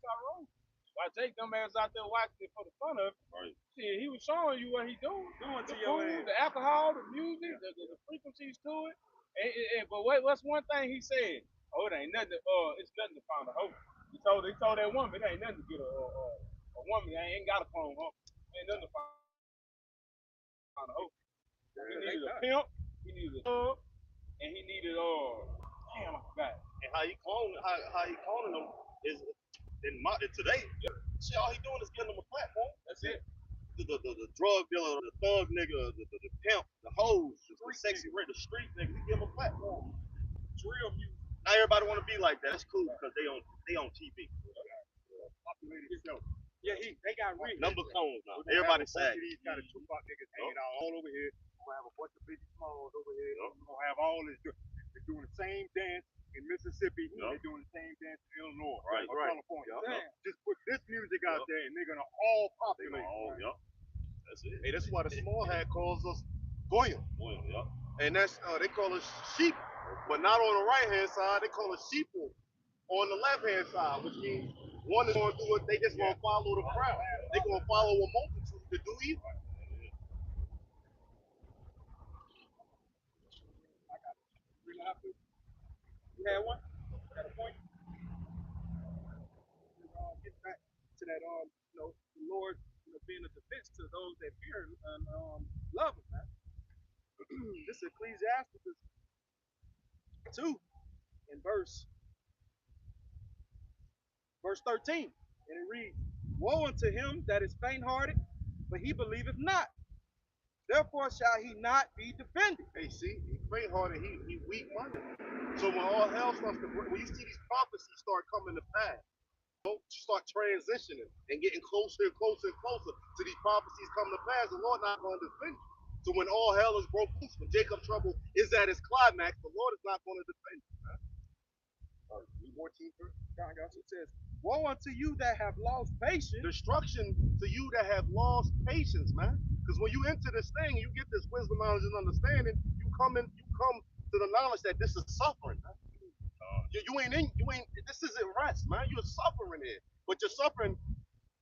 Tyrone. Why take them ass out there watching it for the fun of it? Right. See, he was showing you what he doing To the your food, ass. the alcohol, the music, the frequencies to it. But what's one thing he said? Oh, it ain't nothing. It's nothing to find a hoe. He told that woman it ain't nothing to get a woman. Ain't got a clone hoe. Ain't nothing to find a hoe. He needed a pimp. He needed a thug, and he needed damn, I forgot. And how he cloning them is today. Yeah. See, all he doing is getting them a platform. That's it. The drug dealer, the thug nigga, the pimp, the hoes, the sexy red, the street nigga, he give them a platform. It's real music. Not everybody want to be like that. That's cool because they on TV. Populated show. Yeah, they got rich. Number clones now. Everybody sad. These kind of Tupac niggas hanging out all over here. We're gonna have a bunch of Biggie Smalls over here. We're gonna have all this. They're doing the same dance in Mississippi. They're doing the same dance in Illinois or California. Just put this music out there and they're gonna all populate. That's it. Hey, that's why the small hat calls us Goyim. And that's they call us sheep, but not on the right hand side. They call us sheeple on the left hand side, which means one is going to do it. They just gonna follow the crowd. They gonna follow a multitude to do evil. You had one? Got a point? Get back to that, the Lord, being a defense to those that fear and love Him, man. This is Ecclesiastes 2 in verse 13, and it reads, "Woe unto him that is faint-hearted, for he believeth not. Therefore shall he not be defended." Hey, see, he faint-hearted, he weak-minded. So when all hell starts to break, when you see these prophecies start coming to pass, start transitioning and getting closer and closer and closer to these prophecies coming to pass, the Lord not going to defend you. So when all hell is broken loose, when Jacob's trouble is at its climax, the Lord is not going to defend you. Read 14 verse. It says, "Woe unto you that have lost patience." Destruction to you that have lost patience, man. Because when you enter this thing, you get this wisdom, knowledge, and understanding. You come to the knowledge that this is suffering, man. This isn't rest, man. You're suffering here, but you're suffering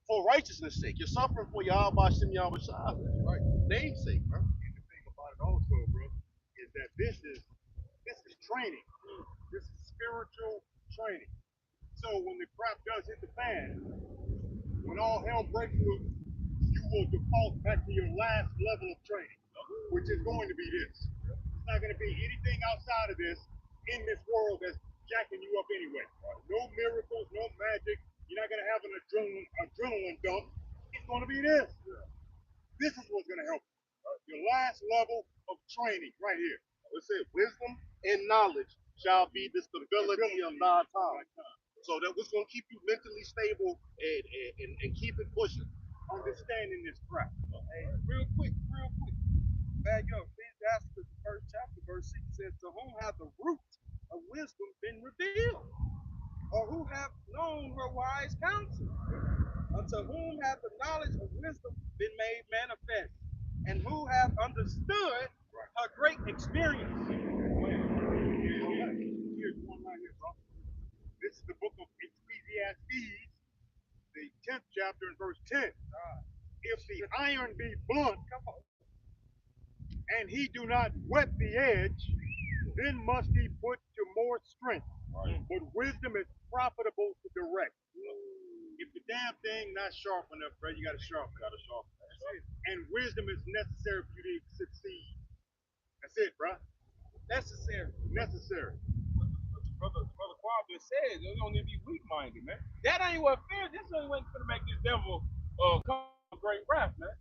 for righteousness' sake. You're suffering for Yahweh Shem Yahweh Shah, right? Name's sake, man. And the thing about it also, bro, is that this is training. This is spiritual training. So when the crap does hit the fan, when all hell breaks loose, you will default back to your last level of training, which is going to be this. It's not going to be anything outside of this in this world that's jacking you up anyway. No miracles, no magic. You're not going to have an adrenaline dump. It's going to be this. This is what's going to help you. Your last level of training right here. Let's say wisdom and knowledge shall be the stability of thy time. So that what's going to keep you mentally stable and keep it pushing. Understanding this crap. Hey, real quick. Back up. Ecclesiastes, the first chapter, verse 6 says, "To whom hath the root of wisdom been revealed? Or who hath known her wise counsel? Unto whom hath the knowledge of wisdom been made manifest, and who have understood her great experience. Here's one right here, bro. This is the book of Ecclesiastes, the 10th chapter and verse 10. If the iron be blunt, and he do not whet the edge, then must he put to more strength. But wisdom is profitable to direct. If the damn thing not sharp enough, bro, you gotta sharpen it. That's it. And wisdom is necessary for you to succeed. That's it, bro. Necessary. Necessary. Brother Quabba said you don't need to be weak minded, man. That ain't what fear. This ain't what's gonna make this devil come to great wrath, man.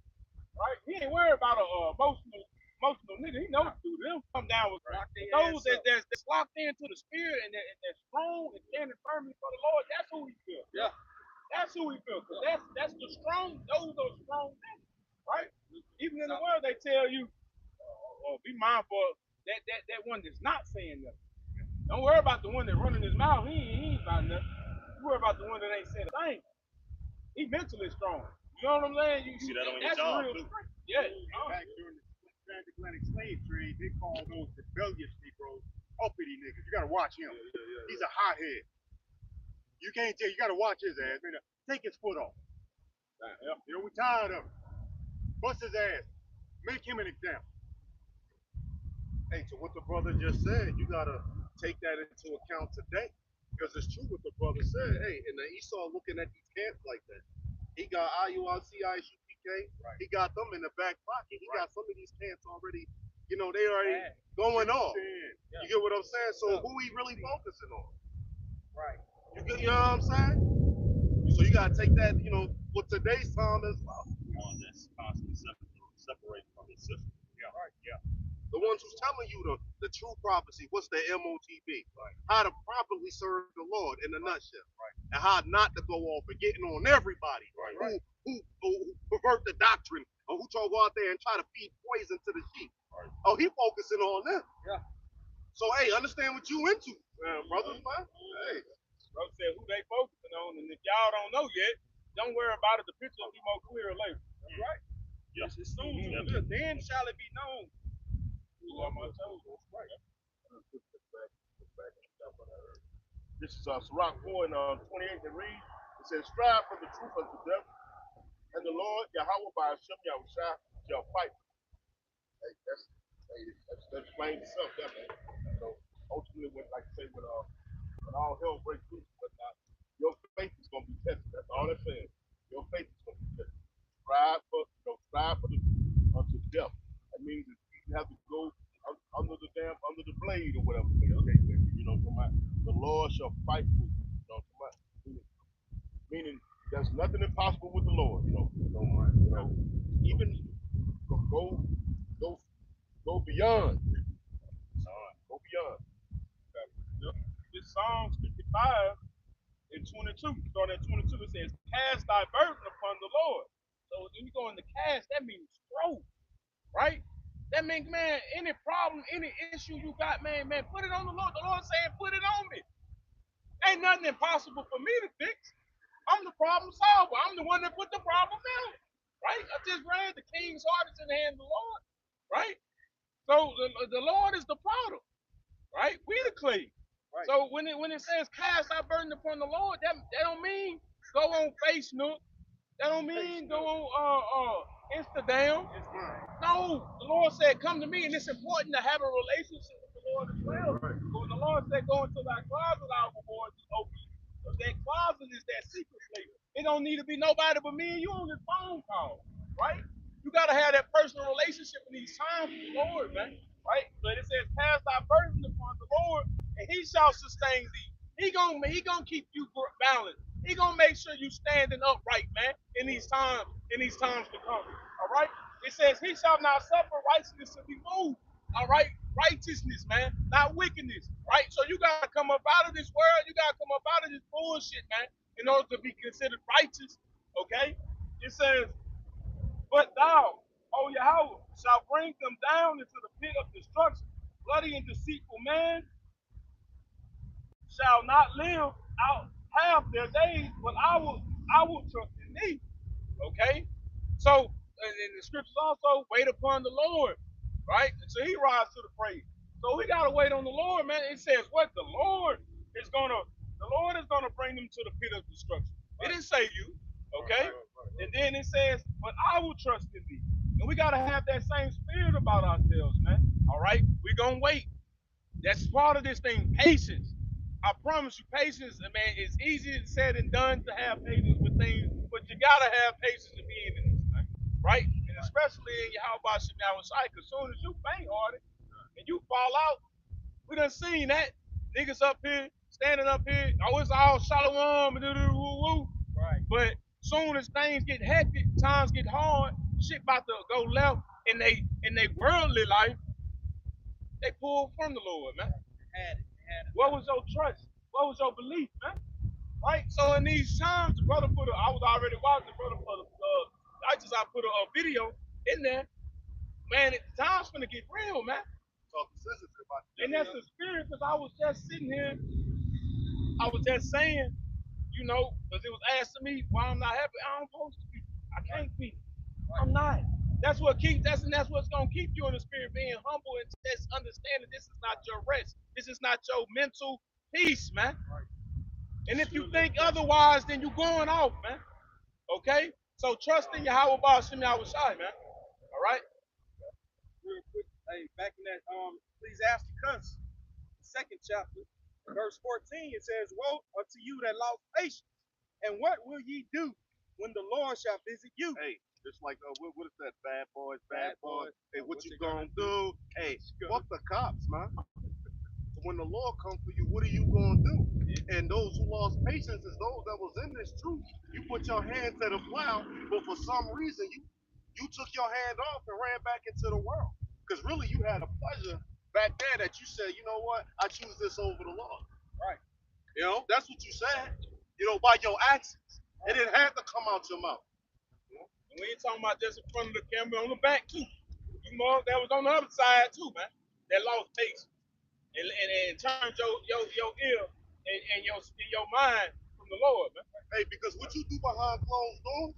Right? He ain't worried about a emotional nigga. He knows to do them come down with those that's locked into the spirit and they're strong and standing firmly for the Lord. That's who he feels. Yeah. That's who we feel. Cause that's the strong. Those are strong men, right? Even in the world, they tell you, be mindful of that one that's not saying nothing. Don't worry about the one that's running his mouth. He ain't about nothing. You worry about the one that ain't saying a thing. He mentally strong. You know what I'm saying? You see that on your that's job, real too. strength. Yeah. Back during the transatlantic slave trade, they called those rebellious Negroes uppity niggas. You gotta watch him. He's a hothead. You can't tell. You gotta watch his ass. Man, take his foot off. You know, we tired of him. Bust his ass. Make him an example. Hey, to what the brother just said, you gotta take that into account today. Because it's true what the brother said. Hey, and then Esau looking at these camps like that. He got IUIC, ISUPK. He got them in the back pocket. He got some of these camps already, they already going off. You get what I'm saying? So who he really focusing on? Right. You know what I'm saying? So you gotta take that, with today's time as well. One that's constantly separated from his sister. Yeah. Right. Yeah. The ones who's telling you the true prophecy, what's the MOTB, how to properly serve the Lord in a nutshell, and how not to go off and getting on everybody, who pervert the doctrine, or who try to go out there and try to feed poison to the sheep. Oh, he focusing on them. Yeah. So hey, understand what you into, brothers, man. Hey, Bro said who they focusing on, and if y'all don't know yet, don't worry about it. The picture will be more clear later. That's right. Yeah. It's soon to reveal. Then shall it be known. This is Sirach 4 and 28 that reads, it says, strive for the truth unto death, and the Lord Yahweh by Hashem Yahushua shall fight. Hey, that explains itself, that man. So ultimately, like I say, when all hell breaks loose, your faith is gonna be tested. That's all it says. Your faith is gonna be tested. Strive for the unto death. That means that you have to go under the blade or whatever. Okay, the Lord shall fight with you. Meaning there's nothing impossible with the Lord. Even go beyond. Go beyond. This Psalms 55 and 22, start at 22, it says, cast thy burden upon the Lord. So when you go in the cast, that means throw, right? That means, man, any problem, any issue you got, man, put it on the Lord. The Lord saying, put it on me. Ain't nothing impossible for me to fix. I'm the problem solver. I'm the one that put the problem out, right? I just read the king's heart is in the hand of the Lord, right? So the Lord is the potter, right? We the clay. Right. So when it says cast our burden upon the Lord, that don't mean go on Facebook. That don't mean go on Instagram. No, the Lord said come to me, and it's important to have a relationship with the Lord as well. So when the Lord said go into thy closet, our reward is open. So that closet is that secret place. It don't need to be nobody but me and you on this phone call, right? You gotta have that personal relationship in these times with the Lord, man. Right? But it says, cast thy burden upon the Lord, and he shall sustain thee. He gonna keep you balanced. He gonna make sure you standing upright, man, in these times to come. All right? It says, he shall not suffer righteousness to be moved. All right? Righteousness, man, not wickedness. Right? So you gotta come up out of this world, you gotta come up out of this bullshit, man, in order to be considered righteous. Okay? It says, but thou, O Yahweh, shall bring them down into the pit of destruction. Bloody and deceitful man shall not live out half their days, but I will trust in thee. Okay? So and the scriptures also wait upon the Lord, right? Until he rise to the praise. So we gotta wait on the Lord, man. It says what is gonna the Lord is gonna bring them to the pit of destruction. It didn't say you, okay? And then it says, but I will trust in thee. And we gotta have that same spirit about ourselves, man. All right, we're gonna wait. That's part of this thing, patience. I promise you, patience, man, it's easier said than done to have patience with things, but you gotta have patience to be in this thing, right? And especially in your how about Shemi Awashai, because soon as you faint hearted and you fall out, we done seen that. Niggas up here, standing up here, oh, it's all shalom and woo woo. Right. But soon as things get hectic, times get hard, shit about to go left in they worldly life, they pull from the Lord, man. What was your trust? What was your belief, man? Right? So in these times, the brother I was already watching, brother put I put a video in there. Man, the time's gonna get real, man. And that's the spirit, because I was just sitting here, I was just saying, you know, because it was asking me why I'm not happy. I'm supposed to be. I can't be. I'm not. That's what's gonna keep you in the spirit, being humble and just understanding this is not your rest. This is not your mental peace, man. And if you think otherwise, then you're going off, man. Okay? So trust in Yahweh Shemi Awashai, man. All right? Real quick, hey, back in that Ecclesiasticus, the second chapter, verse 14, it says, woe unto you that lost patience, and what will ye do when the Lord shall visit you? Hey, just like what is that? Bad boys. Hey, what you gonna do? Hey, fuck the cops, man. When the Lord comes for you, what are you gonna do? And those who lost patience is those that was in this truth. You put your hand to the plow, but for some reason you took your hand off and ran back into the world. Because really you had a pleasure back there that you said, you know what, I choose this over the Lord. Right. You know, that's what you said. You know, by your actions. It didn't have to come out your mouth. And we ain't talking about just in front of the camera, on the back too. You know, that was on the other side too, man. That lost patience. And turned your ear and your mind from the Lord, man. Hey, because what you do behind closed doors,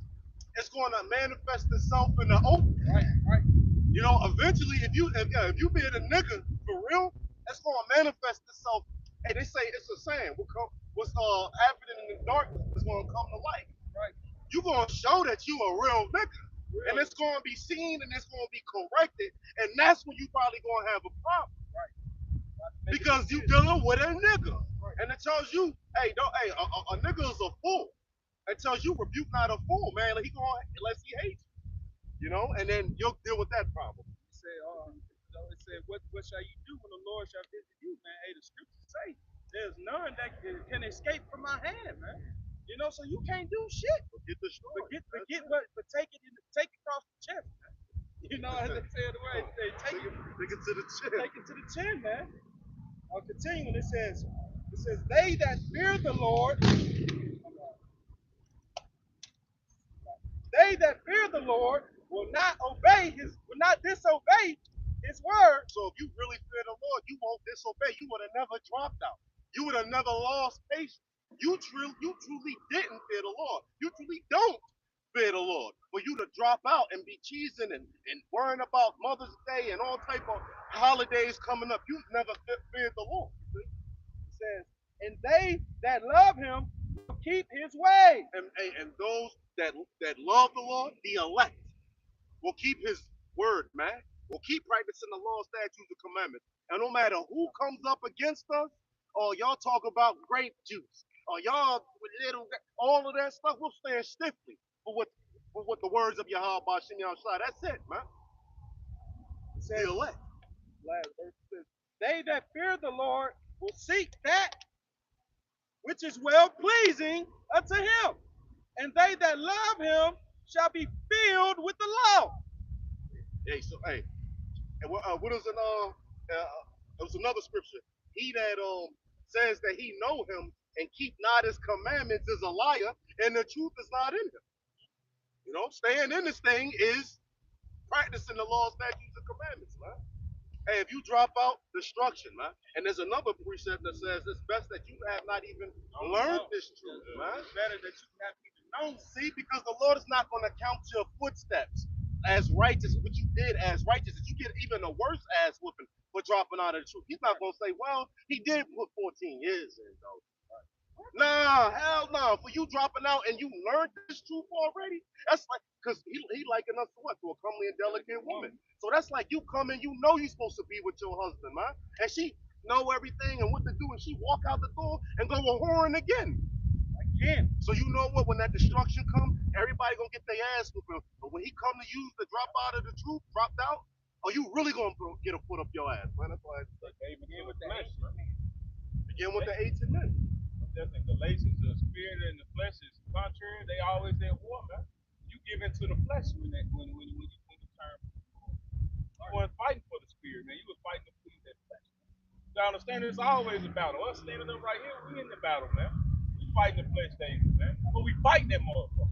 it's going to manifest itself in the open. Right. You know, eventually, if you being a nigga for real, it's going to manifest itself. Hey, they say it's a saying. What's happening in the darkness is going to come to light. Right. You're going to show that you a real nigga. And it's going to be seen and it's going to be corrected. And that's when you probably going to have a problem. Right. Because you dealing with a nigga. Right. And it tells you, hey, a nigga is a fool. It tells you rebuke not a fool, man. He going unless he hates you. You know, and then you'll deal with that problem. It said, what shall you do when the Lord shall visit you, man? Hey, the scriptures say there's none that can escape from my hand, man. You know, so you can't do shit. Get destroyed. But take it across the chest, man. You know, as they say the way, they take it to the chin. Take it to the chin, man. I'll continue when it says, they that fear the Lord, they that fear the Lord will not disobey his word. So if you really fear the Lord, you won't disobey. You would have never dropped out. You would have never lost patience. You truly didn't fear the Lord. You truly don't fear the Lord. For you to drop out and be cheesing and worrying about Mother's Day and all type of holidays coming up, you've never feared the Lord. It says, and they that love him will keep his way. And those that love the Lord, the elect, will keep his word, man. Will keep practicing the law, statutes, and commandments. And no matter who comes up against us, or y'all talk about grape juice, or y'all with little, all of that stuff, we'll stand stiffly for what the words of Yahweh Shemi Awashai. That's it, man. It says, the elect. Last verse says, they that fear the Lord will seek that which is well pleasing unto him, and they that love him shall be filled with the law. Hey, and what is it was another scripture. He that says that he know him and keep not his commandments is a liar, and the truth is not in him. You know, staying in this thing is practicing the law, statutes, and commandments, man. Hey, if you drop out, destruction, man. And there's another precept that says it's best that you have not even learned this truth, man. It's better that you have even known. See, because the Lord is not going to count your footsteps. as righteous, what you did as righteous, you get even a worse ass whooping for dropping out of the truth. He's not gonna say, well, he did put 14 years in though. Nah, hell no. For you dropping out and you learned this truth already, that's like, because he likened us to what? To a comely and delicate woman. So that's like you come in, you know you're supposed to be with your husband, man. And she know everything and what to do, and she walk out the door and go a whoring again. So you know what? When that destruction come, everybody gonna get their ass whooping. But when he come to use the drop out of the truth, dropped out, are you really gonna get a foot up your ass, man? That's why They begin with the flesh. begin with the 18 men. That's in Galatians, the spirit and the flesh is contrary. They always at war, man. You give into the flesh when you turn. You weren't fighting for the spirit, man. You were fighting to please that flesh. You understand? It's always a battle. Us standing up right here, we in the battle, man. We fighting the flesh daily, man. But we fighting that motherfucker.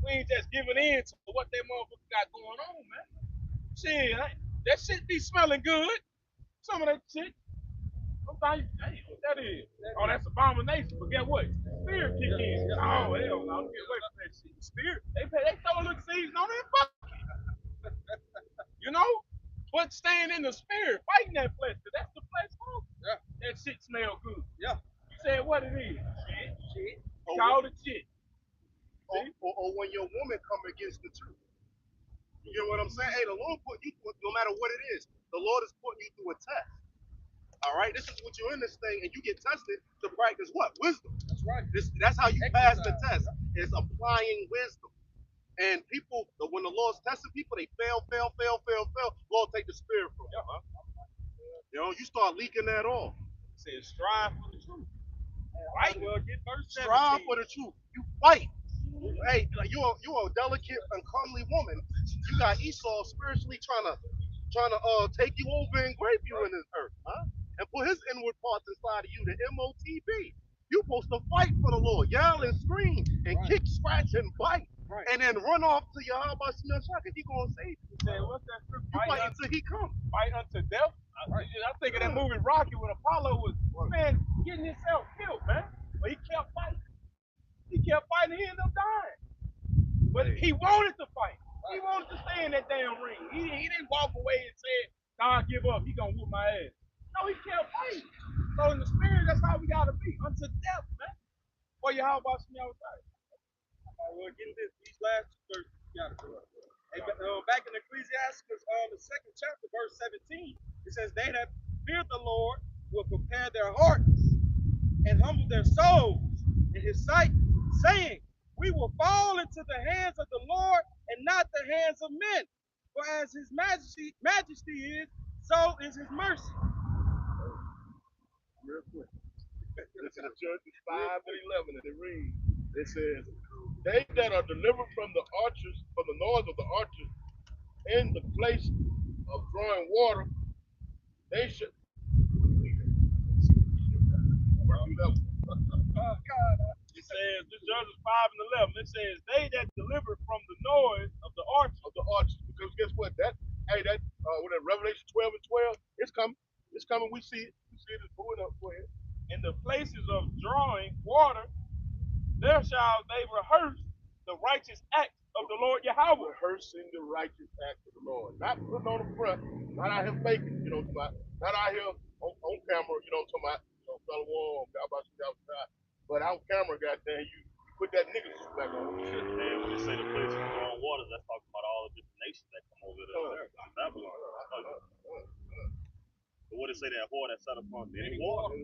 We ain't just giving in to what that motherfucker got going on, man. Shit, that shit be smelling good. Some of that shit. Sometimes, damn, what that is? Oh, that's abomination. But guess what? Spirit kick in. Oh, hell no, get away from that shit. Spirit, they throw a little season on it, fuck. You know? But staying in the spirit, fighting that flesh, because that's the flesh home. Yeah. That shit smell good. Yeah. You said what it is. Shit. Call it shit. Or when your woman come against the truth. You get what I'm saying? Hey, the Lord put you through, no matter what it is, the Lord is putting you through a test. All right, this is what you're in this thing, and you get tested to practice what? Wisdom. That's right. That's how you pass the test. It's applying wisdom. And people, when the Lord's testing people, they fail. Lord, take the spirit from them. Huh? You know, you start leaking that off. It says strive for the truth. Right? Well, get verse 17. Strive for the truth. You fight. Hey, like you're a delicate and comely woman. You got Esau spiritually trying to take you over and grape you in this earth, huh? And put his inward parts inside of you, the MOTB. You're supposed to fight for the Lord, yell and scream, and kick, scratch, and bite, and then run off to Yahweh Shemashah, because he gonna save you. Say, what's that script? You fight until he comes. Fight unto death. I'm thinking that movie Rocky when Apollo was, man, getting himself killed, man. But he kept fighting. He kept fighting. He ended up dying. But he wanted to fight. He wanted to stay in that damn ring. He didn't walk away and say, nah, give up. He gonna whoop my ass. No, he kept fighting. So in the spirit, that's how we gotta be. Unto death, man. Well, how about some y'all say? Well, get these last two verses. You got to go. Hey, back in Ecclesiastes, the second chapter, verse 17, it says, "They that fear the Lord will prepare their hearts and humble their souls in His sight, saying, We will fall into the hands of the Lord and not the hands of men. For as His majesty is, so is His mercy." Real quick. Listen to Judges 5 and 11, and it reads, it says, they that are delivered from the archers, from the noise of the archers, in the place of drawing water, they should. It says, this Judges 5 and 11, it says, they that delivered from the noise of the archers. Of the archers, because guess what? That Revelation 12 and 12, it's coming. It's coming. We see it. It's moving up for it. In the places of drawing water, there shall they rehearse the righteous acts of the Lord Yahweh. Rehearsing the righteous acts of the Lord. Not putting on the front, not out here faking, not out here on camera, talking about, fellow war, but on camera, goddamn, you put that nigga suit back on. And when they say the place of drawing waters, that's talking about all the different nations that come over there. Babylon. But what it say that whore that set upon any water?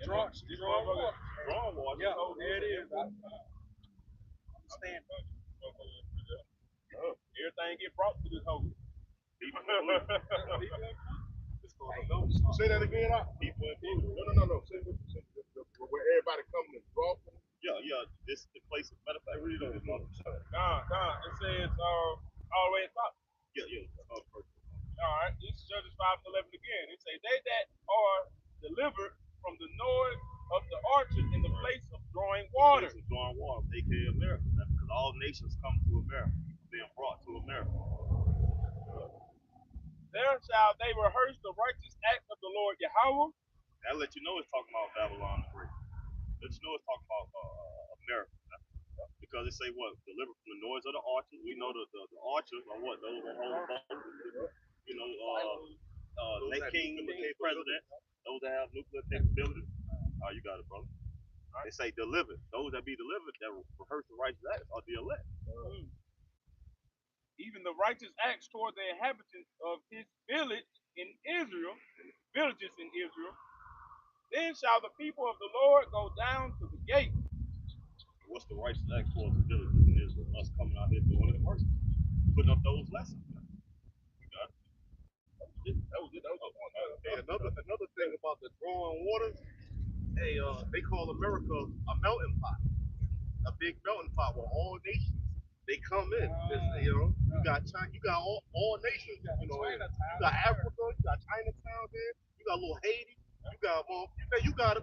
Drawing water. Drawing water. Yeah, there it is. Stand. Everything get brought to this hole. Say that again, people included. No. Say where everybody coming and draw from. Yeah. This the place. Matter of fact, read it on the mother. It says all the way at top. Yeah. All right, this is Judges 5 and 11 again. It says, they that are delivered from the noise of the archers in the place of drawing water. The place of drawing water, aka America. That's because all nations come to America, being brought to America. There shall they rehearse the righteous acts of the Lord Yahweh. That let you know it's talking about Babylon the Great. Let you know it's talking about America. because they say what delivered from the noise of the archers. We know the archers are what those that hold you know Nate King became president. Those that have nuclear capability. You got it, brother. They say delivered. Those that be delivered that rehearse the righteous acts are the elect. Even the righteous acts toward the inhabitants of his village in Israel, villages in Israel. Then shall the people of the Lord go down to the gate. What's the righteous act towards the villages in Israel? Us coming out here doing it first, putting up those lessons. You got it. That was it. Hey, another thing about the drawing waters. Hey, they call America a melting pot, a big melting pot where all nations they come in. You got China, you got all nations. You got Africa, you got Chinatown there, you got little Haiti, you got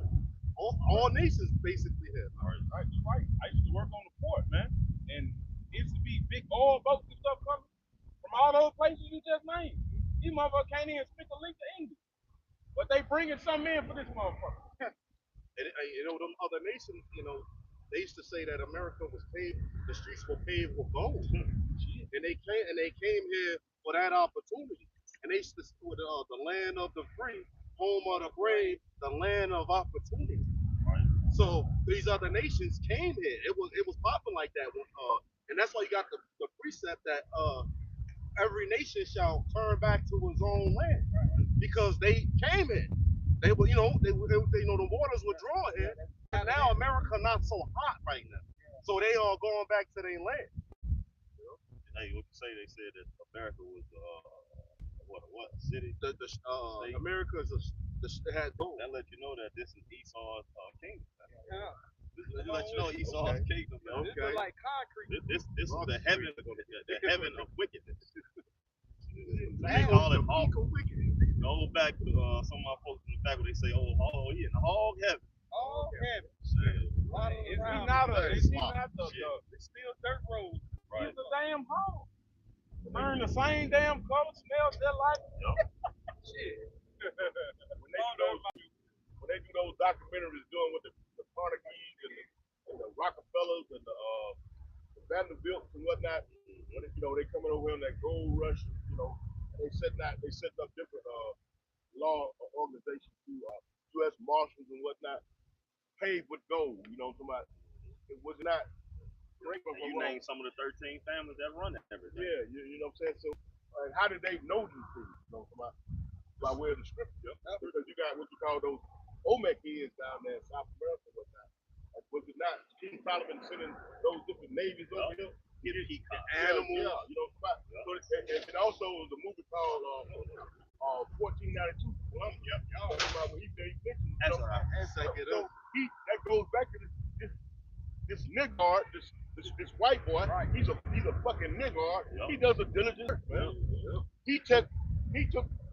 all nations basically here. Right, you're right. I used to work on the port, man, and it used to be big oil boats and stuff coming from all those places you just named. These motherfuckers can't even speak a lick of English, but they bringing something in for this motherfucker. And them other nations, they used to say that America was paved, the streets were paved with gold, and they came here for that opportunity. And they used to with the land of the free, home of the brave, the land of opportunity. So these other nations came here. It was popping like that, and that's why you got the precept that every nation shall turn back to his own land, because they came here. They were, the waters were drawn here. And now America not so hot right now, so they are going back to their land. Hey, what you say? They said that America was what city? America is had gold. That let you know that this is Esau's kingdom. Yeah. This let you know Esau's kingdom. Man. Okay. Like concrete. This is the heaven of wickedness. They call it hog wickedness. Go back to some of my folks in the back where they say, "Oh, he in the hog heaven." Hog heaven. Is he not the still dirt road? Right. He's a damn hog. Burn the same damn color, smells just like. Shit. when they do those documentaries doing with the Carnegies and the Rockefellers and the Vanderbilts and whatnot, when they coming over here on that gold rush, they setting up different law organizations through U.S. Marshals and whatnot, paid with gold. It was not. You name some of the 13 families that run everything. Yeah, you know what I'm saying. So, how did they know these things? By way of the scripture, because you got what you call those Olmec heads down there in South America and whatnot. Was it not King Solomon sending those different navies over here? Animals. Yeah. And also was a movie called 1492. Y'all about when he mentioned. That's right. So that goes back to this niggard, this white boy. Right. He's a fucking niggard. Yep. He does a diligent work, man. Yep. He took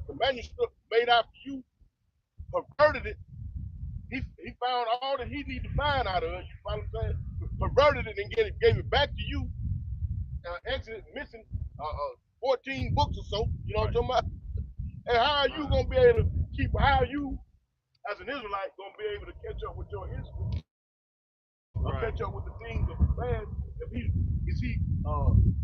the manuscript made after you, perverted it. He found all that he needed to find out of it. You know what I'm saying? Perverted it and gave it back to you. Exodus missing 14 books or so. You know what I'm talking about? And how are you gonna be able to how are you as an Israelite gonna be able to catch up with your history? Catch up with the things of the past if is he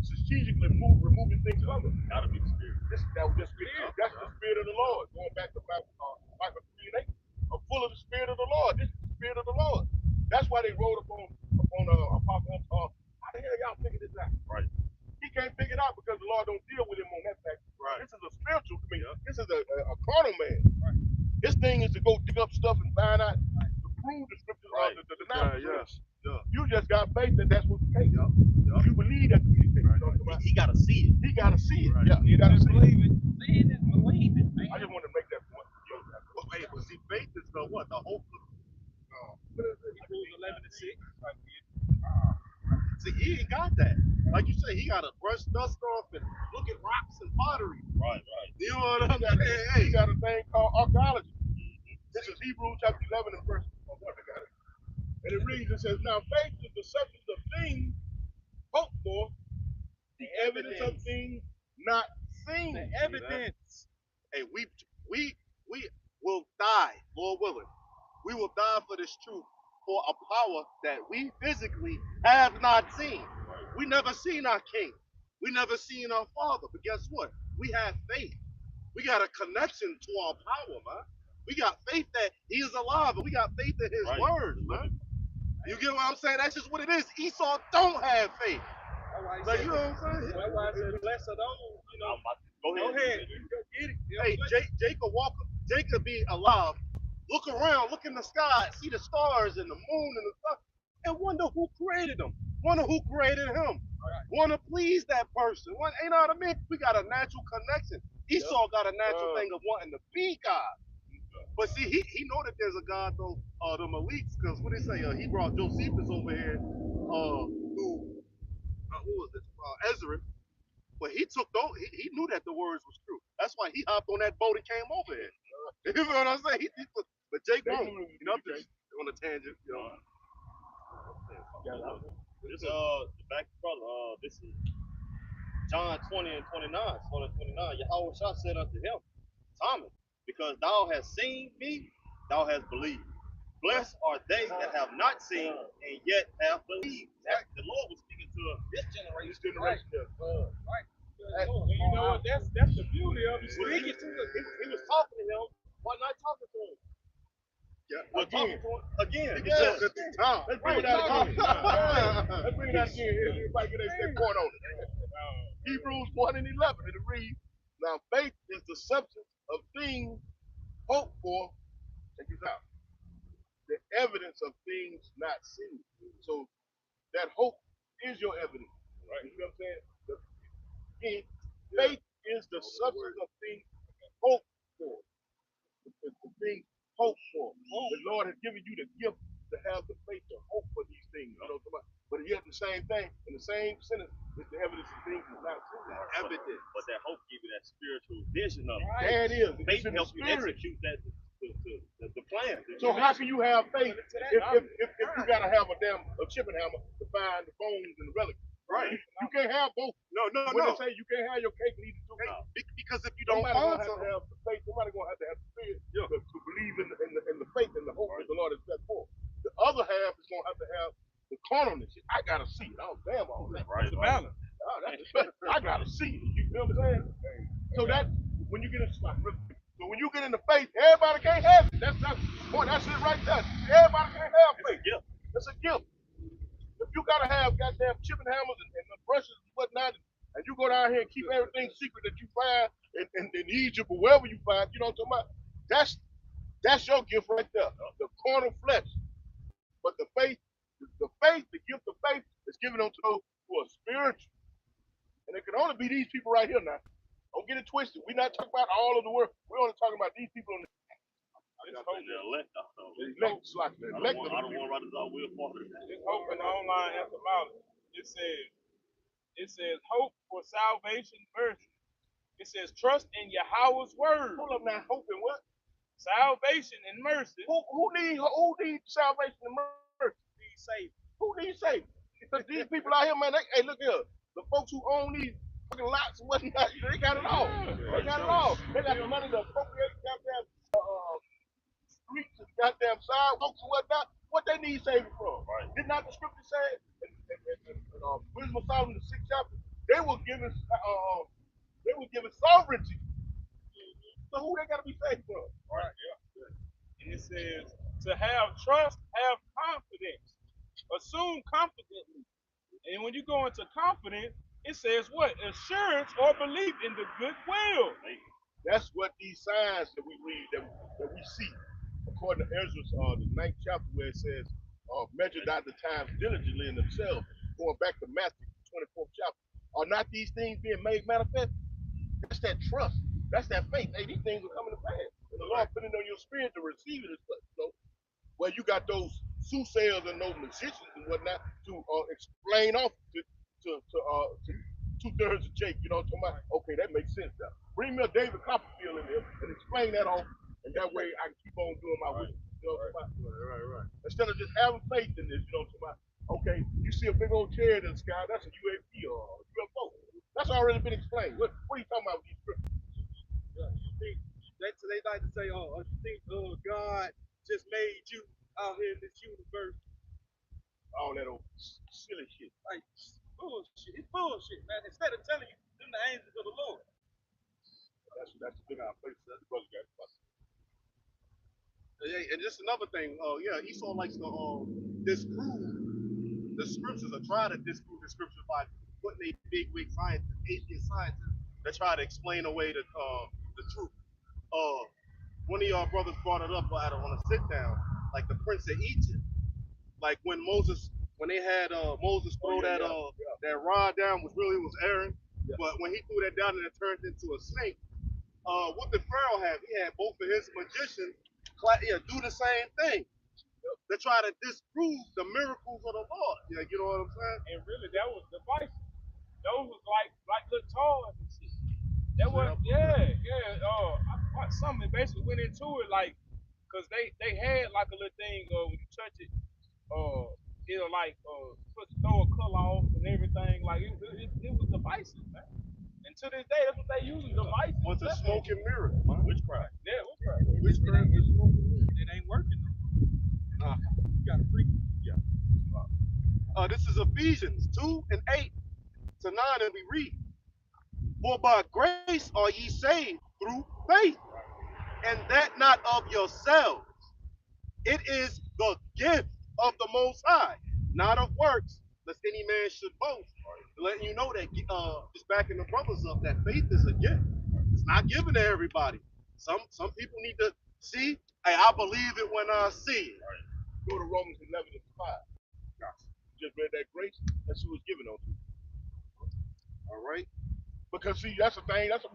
strategically removing things from it? Gotta be the spirit. That's the spirit of the Lord. Going back to Michael 3:8. I'm full of the spirit of the Lord. This is the spirit of the Lord. That's why they wrote upon Apostle. How the hell y'all figure this out? Right. He can't figure it out because the Lord don't deal with him on that fact. Right. This is a spiritual community. This is a carnal man. Right. His thing is to go dig up stuff and find out to prove the scriptures right. the denominations. Yeah. You just got faith that that's what's the case. Yeah. You believe that. Right. He gotta see it. He gotta see it. Right. Yeah. He gotta believe it. See it and believe it. Man. I just wanted to make that point. But see, faith is the what? The hope. Hebrews 11:6. See, he ain't got that. Like you say, he gotta brush dust off and look at rocks and pottery. Right. You know what I'm saying? He got a thing called archaeology. This is Hebrews chapter 11 and verse 1. And it reads, it says, now faith is the substance of things hoped for, the evidence of things not seen. The evidence. Hey, we will die, Lord willing. We will die for this truth for a power that we physically have not seen. We never seen our king. We never seen our father. But guess what? We have faith. We got a connection to our power, man. We got faith that he is alive, and we got faith in his words, man. You get what I'm saying? That's just what it is. Esau don't have faith. Like, you know what I'm saying? That's why I said blessed are those, Go ahead. You go get it. Hey, Jacob be alive. Look around, look in the sky, see the stars and the moon and the sun, and wonder who created them. Wonder who created him. Want to please that person. You know what I mean? We got a natural connection. Esau got a natural thing of wanting to be God. But see, he know that there's a God though, the Maliks, because what they say, he brought Josephus over here, who was it? Ezra. But he took those, he knew that the words was true. That's why he hopped on that boat and came over here. You know what I'm saying? But Jake won't. You know, I'm just on a tangent. You know. This the back brother. This is John 20 and 29. 20 29. Yahweh Shah said unto him, Thomas, because thou hast seen me, thou hast believed. Blessed are they that have not seen and yet have believed. The Lord was speaking to this generation. Right. And you know what? That's the beauty of it. Speaking to him, he was talking to him. Why not talking to him? Yeah, Again. again. Because Because at the time. Let's bring it out again. Let's bring it out again. Everybody get their point on it. Hebrews 1 and 11, and it reads, now faith is the substance of things hoped for. Check this out. The evidence of things not seen. So that hope is your evidence. Right? You know what I'm saying? Again, faith is the substance of things hoped for. The thing hope for. The Lord has given you the gift to have the faith to hope for these things. You know, but yet the same thing, in the same sentence, is the evidence of things is not true. Evidence. But that hope gives you that spiritual vision of it. There it is. Faith It's in the helps you spirit. execute that the plan. So how can you have faith if you gotta have a chipping hammer to find the bones and the relics? Right. You can't have both. No. When they say you can't have your cake and eat it too. Because if you don't Somebody's find gonna have to something, have the faith. Somebody's gonna have to have the spirit to believe in the faith and the hope that the Lord has set forth. The other half is gonna have to have the carnalness. I gotta see it. Oh damn all that. Right. The balance. Oh, I gotta see it. You feel what I'm saying? So that when you get into so when you get into faith, everybody can't have it. That's it right there. Everybody can't have faith. It's a gift. If you gotta have goddamn chipping hammers and the brushes and whatnot, and you go down here and keep everything secret that you find in Egypt or wherever you find, you know what I'm talking about? That's your gift right there. The carnal flesh. But the gift of faith is given unto those who are spiritual. And it can only be these people right here now. Don't get it twisted. We're not talking about all of the world. We're only talking about these people on the Elect. elect. I don't want to write it out. We're part of that. This hope in the online etymology. It says hope for salvation, mercy. It says trust in Yahweh's word. Hold up now, hope and what? Salvation and mercy. Who needs salvation and mercy? Who needs saving? Because these people out here, man, hey, look here. The folks who own these fucking lots and whatnot, they got it all. They got it all. They got the money to appropriate goddamn streets and goddamn sidewalks and whatnot. What they need saving from? Right. Did not the scripture say in Wisdom of Solomon, the 6th chapter, they were given sovereignty. So who they gotta be saved from? Right. Yeah. And it says to have trust, have confidence. Assume confidently. And when you go into confidence, it says what? Assurance or belief in the good will. That's what these signs that we read, that we see, according to Ezra, the 9th chapter, where it says, measure out the times diligently in themselves, going back to Matthew, 24th chapter. Are not these things being made manifest? That's that trust. That's that faith. Hey, these things are coming to pass. And the Lord put it on your spirit to receive it. Where you got those soothsayers and those magicians and whatnot to explain off to 2/3 of Jake. You know what I'm talking about? Okay, that makes sense now. Bring me a David Copperfield in there and explain that off, and that way I can keep on doing my work. You know what I'm talking about? Right. Instead of just having faith in this, you know what I'm talking about? Okay, you see a big old chariot in the sky, that's a UAP or a UFO. That's already been explained. What are you talking about with these scriptures? You think they like to say, you think God just made you out here in this universe. All that old silly shit. Like, bullshit. It's bullshit, man. Instead of telling you, them the angels of the Lord. That's the thing I place. That's the brother got. And just another thing, Esau likes to disprove the scriptures or try to disprove the scriptures by putting a big wig scientists, atheist scientists, that try to explain away the truth. One of y'all brothers brought it up on a sit down, like the Prince of Egypt, like when they had Moses throw that rod down, which really was Aaron, but when he threw that down and it turned into a snake. What did Pharaoh have? He had both of his magicians do the same thing. They try to disprove the miracles of the Lord. Yeah, you know what I'm saying? And really, that was divisive. Those was like little toys and shit. That was something basically went into it like, cause they had like a little thing when you touch it, it'll like throw a color off and everything. Like it was divisive, man. And to this day, that's what they use devices. What's a smoke and mirror? Witchcraft. Yeah, witchcraft. Witchcraft. It ain't working no more. You gotta freak. Yeah. This is Ephesians 2:8 to 9, and we read, "For by grace are ye saved through faith, and that not of yourselves. It is the gift of the Most High, not of works, lest any man should boast." Letting you know that, just backing the brothers up, that faith is a gift. It's not given to everybody. Some people need to see, hey, I believe it when I see it. Go to Romans 11:5. Just read that grace. That's who was given unto you. All right. Because see, that's a thing. That's a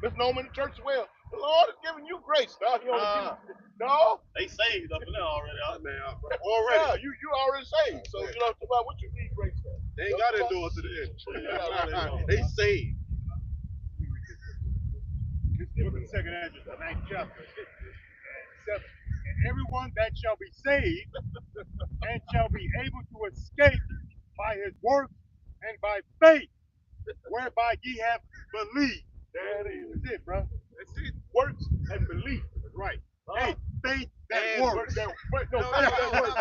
misnomer in the church as well. The Lord is giving you grace. No, He only gives you. No. They saved up in there already. Already. Yeah, you already saved. So you know what you need grace for. They ain't got to endure to the end. They saved. Look at 2 Ezra, the 9th chapter. And everyone that shall be saved and shall be able to escape by his works and by faith, whereby ye have believed. There it is. That's it, bro. That's it. Works and belief. Right. Hey, faith that And works. faith that works.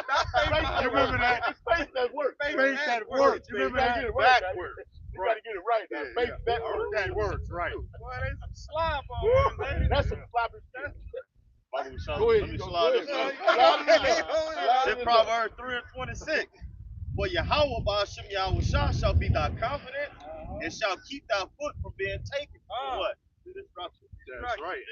You remember that? It's faith that works. Faith that works. You remember that? You gotta get it right. Now. Faith that works. That works, right. Boy, they some slop on man. That's some sloppy shit. Go ahead. Let me slide this up. In Proverbs 3:26. For Yahweh Ba'ashem Yahushua shall be thy confidence and shall keep thy foot from being taken. What? The destruction. That's right.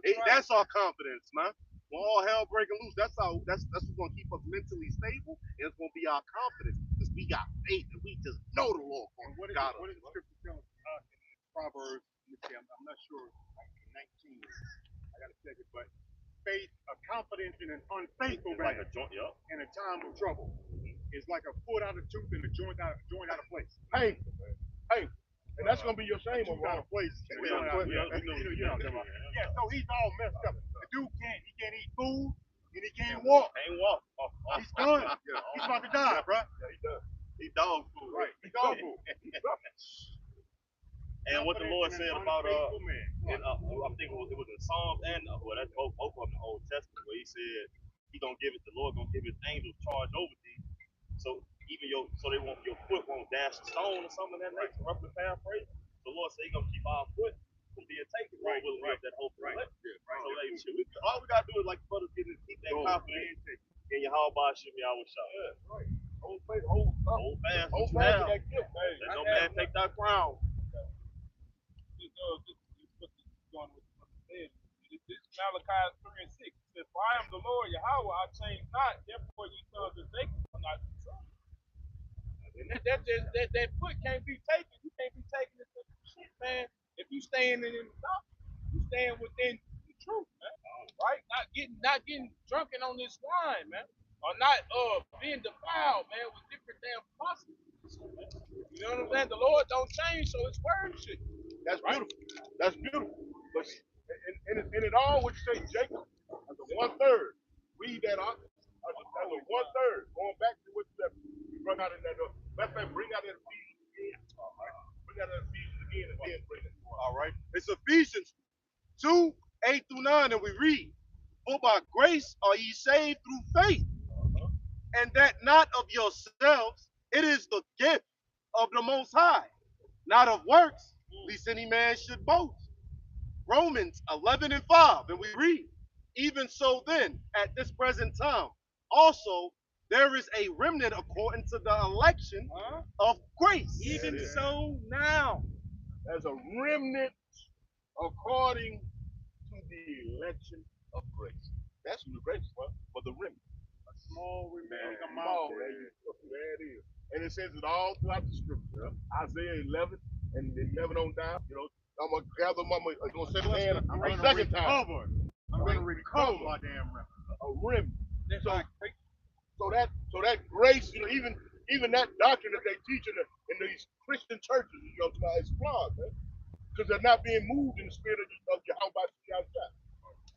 Hey, that's our confidence, man. When all hell breaking loose, that's what's gonna keep us mentally stable, and it's gonna be our confidence because we got faith and we just know the Lord. What is the scripture telling us in Proverbs? I'm not sure. 19. I gotta check it, but faith, a confidence in an unfaithful man in a time of trouble is like a foot out of tooth and a joint out of place. Hey, and that's gonna be your shame Tooth over out of place. Yeah, so he's all messed up. The dude can't eat food and he can't walk. He's done. He's about to die, bro. Yeah, he does. He dog food. Right. He's dog food. And what the Lord said about I think it was in Psalms and that's both of them in the Old Testament where He said the Lord gonna give His angels charge over thee, so your foot won't dash a stone or something of that nature. Roughly paraphrase. The Lord said He gonna keep our foot from being taken. Right. We'll live that hope. Right. So all we gotta do is like the brothers get to keep that confidence in Yahweh Ba'ashem Yahushua. Yeah, right. Hold fast. Hold fast to that gift. Let no man take that crown. This Malachi 3:6 says, "For I am the Lord Yahweh, I change not. Therefore, ye sons of Jacob are not consumed." And that foot can't be taken. You can't be taken into shit, man. If you stand in the doctrine, you stand within the truth, man. Right? Not getting drunken on this wine, man, or not being defiled, man, with different damn prostitutes. You know what I'm saying? The Lord don't change, so His word should. That's right. Beautiful. That's beautiful. But in it all, what you say, Jacob, as a 1/3. Read that out. As a 1/3. Going back to what you said, we run out in that. Let's say bring out that Ephesians again. All right. Bring out that Ephesians again and then bring it. All right. It's Ephesians 2:8 through 9, and we read, "For by grace are ye saved through faith, and that not of yourselves, it is the gift of the Most High, not of works, lest any man should boast. Romans 11:5, and we read, even so then, at this present time, also there is a remnant according to the election of grace. Even so now. There's a remnant according to the election of grace. That's who the grace was, for the remnant. A small remnant come Small, out there there. it is. And it says it all throughout the scripture. Isaiah 11 and 11 on down. I'm going to gather I'm going to set his hand I'm a going to second time. recover. I'm going to recover my damn remnant. A remnant. That's So, like so that grace, even that doctrine that they teach in these Christian churches, it's flawed, man. Because they're not being moved in the spirit of Yahweh outside.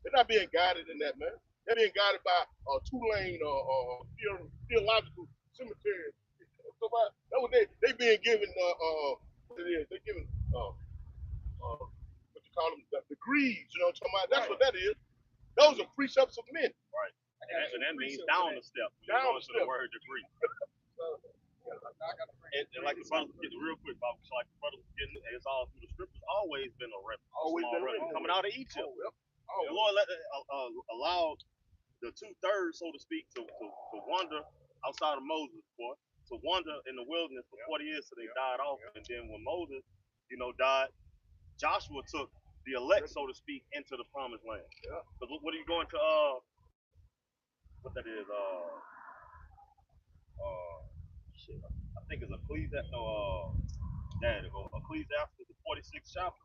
They're not being guided in that, man. They're being guided by a two-lane or theological cemetery. So that was they being given what it is. They're given what you call them, the degrees. You know what I'm talking about? That's what that is. Those are precepts of men. Right. And that means down the step. Down Going the to the step. word degree. And like the brothers getting real quick, Bob, like the brothers getting, it's all through the scriptures, always been a remnant, Always small been a remnant remnant. coming out of Egypt. Oh, The Lord allowed the 2/3, so to speak, to wander outside of Moses, boy, to wander in the wilderness for 40 years till they died off. And then when Moses, died, Joshua took the elect, so to speak, into the promised land. Yeah. But what are you going to, what that is, shit, I think it's Ecclesiastes, the 46th chapter.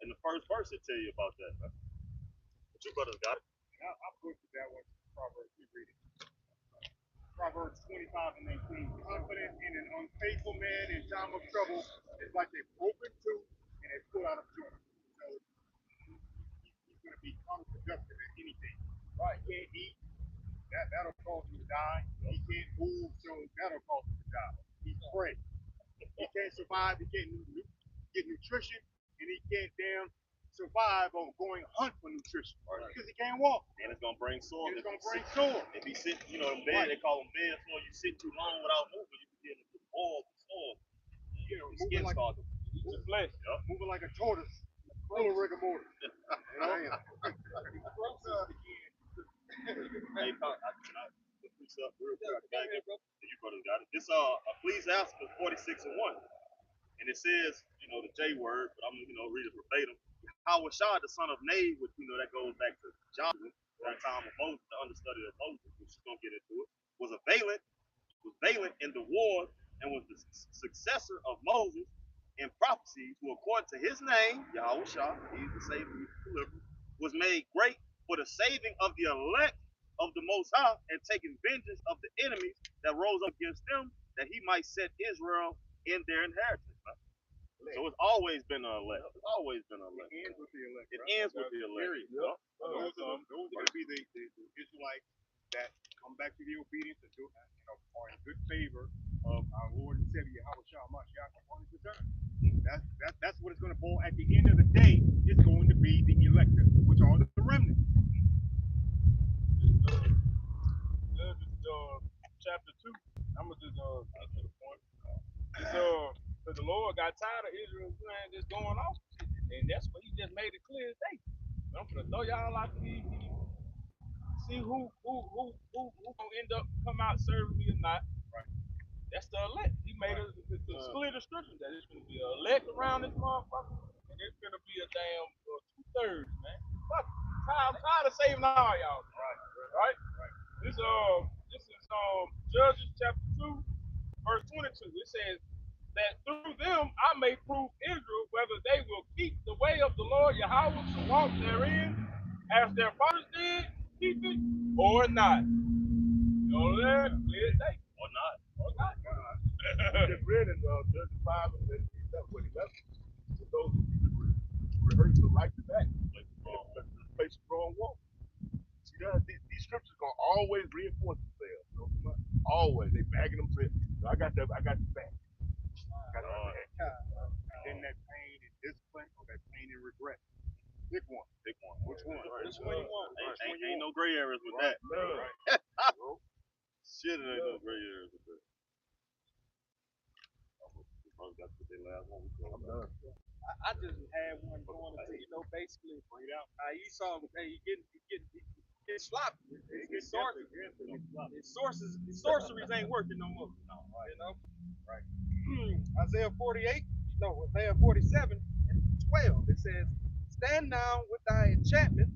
In the first verse, it tell you about that. Man. But you brothers got it. I put that one. Proverbs. We read it. Proverbs 25 and 19. Confident in an unfaithful man in time of trouble is like a broken tooth and a foot out of joint. So he's going to be counterproductive at anything. Right? He can't eat. That'll cause him to die. He can't move, so that'll cause him to die. He's prey. He can't survive. He can't get nutrition, and he can't damn survive on going hunt for nutrition because he can't walk. And it's gonna bring sore. It's gonna bring sore. If he sit, in bed, they call them bed sore. You sit too long without moving, you can get into all the sore. Your skin start to The flesh, moving like a tortoise, full of rigor mortis. Hey, can I put this up real quick? You brothers got it. This Ecclesiastes 46 and 1. And it says, the J word, but I'm gonna read it verbatim. Howard Shah, the son of Nave, which that goes back to Joshua, that time of Moses, the understudy of Moses, which is gonna get into it, was valiant in the war and was the successor of Moses in prophecies, who according to his name, Yahweh Shah, he's the Savior, he's the deliverer, was made great for the saving of the elect of the Most High and taking vengeance of the enemies that rose up against them, that he might set Israel in their inheritance. So it's always been an elect. It's always been an elect. It ends with the elect. It ends with the elect. Period. Those are going to be the Israelites that come back to the obedience and are in good favor of our Lord and Savior Yahweh Shah Mashiach upon his return. That's what it's going to boil. At the end of the day, it's going to be the elected, which are the remnant. Chapter 2. I'm gonna just get to the point. Because the Lord got tired of Israel just going off, and that's what He just made it clear today. I'm gonna throw y'all out here, see who gonna end up come out serving me or not. Right. That's the elect. He made a clear description that it's gonna be an elect around this motherfucker, and it's gonna be a damn 2/3, man. Fuck. I'm tired of saving all y'all. Right. This is Judges chapter 2, verse 22. It says that through them I may prove Israel whether they will keep the way of the Lord Yahweh to walk therein, as their fathers did, keep it, or not. You know that? Clear as day. Or not. Or not. Just read in Judges 5 and then 11. For those who rehearse the righteous act, place of wrong walk. See, these scriptures gonna always reinforce themselves. Always, they bagging themselves. I got your back. And then that pain and discipline, or that pain and regret. Pick one. Which one? Which one you want? Ain't no gray areas with that. Love. Shit, it ain't no gray area today. Probably got to put their last one. I'm done. I just had one going to, basically, Esau, hey, he sloppy. His sorceries ain't working no more. You know? Right. Isaiah 48, no, Isaiah 47 and 12, it says, stand now with thy enchantment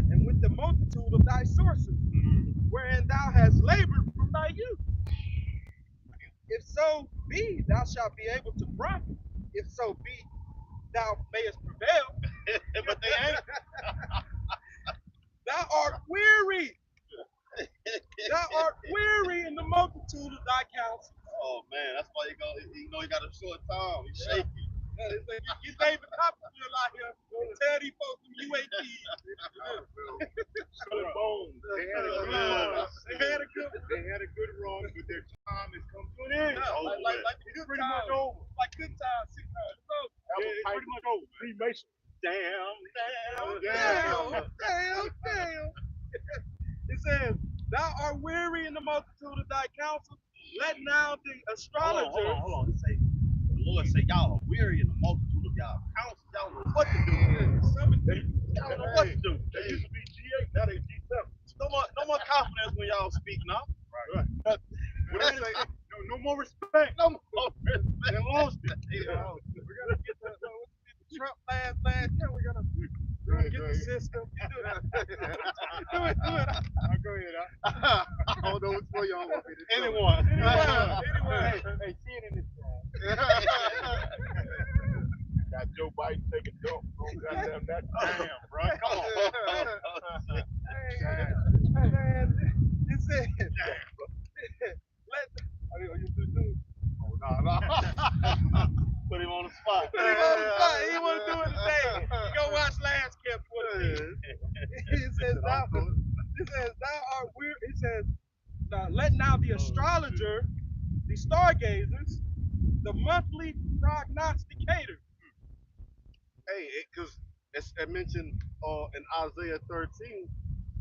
and with the multitude of thy sorceries, wherein thou hast labored from thy youth. If so be, thou shalt be able to profit. If so be, thou mayest prevail. But they ain't. Thou art weary. Thou art weary in the multitude of thy counsels. Oh man, that's why you know he got a short time. He's shaky. You David Copperfield out here. Tell these folks from UAP. Selling bones. They had a good Yeah. run. They had a good run, but their time has come to an end. Like It's pretty much over. Like good times, it's over. Yeah, it's pretty much over. Freemason. Damn. Damn. It says, thou art weary in the multitude of thy counsel. Let now the astrologers. Hold on. The Lord say y'all are weary in the multitude of y'all counsel. Y'all know what to do. Y'all don't know what to do. They used to be G8, now they G7. No more confidence when y'all speak now. Right. What I say, no more respect. No more respect. They lost it. We're gonna get the Trump last year. We're gonna get the system. Do it. Go ahead. I don't know which one y'all want me to do. Anyone. Anyway. Hey, see it in this Got Joe Biden taking dump. Oh, goddamn that. Damn, bro. Come on. Hey, man. It says, Put him on the spot. Put him on the spot. He want to do it today. You go watch last camp for the It says, thou art weary. It says, now let now the astrologer, the stargazers, the monthly prognosticator. Hey, because it mentioned in Isaiah 13,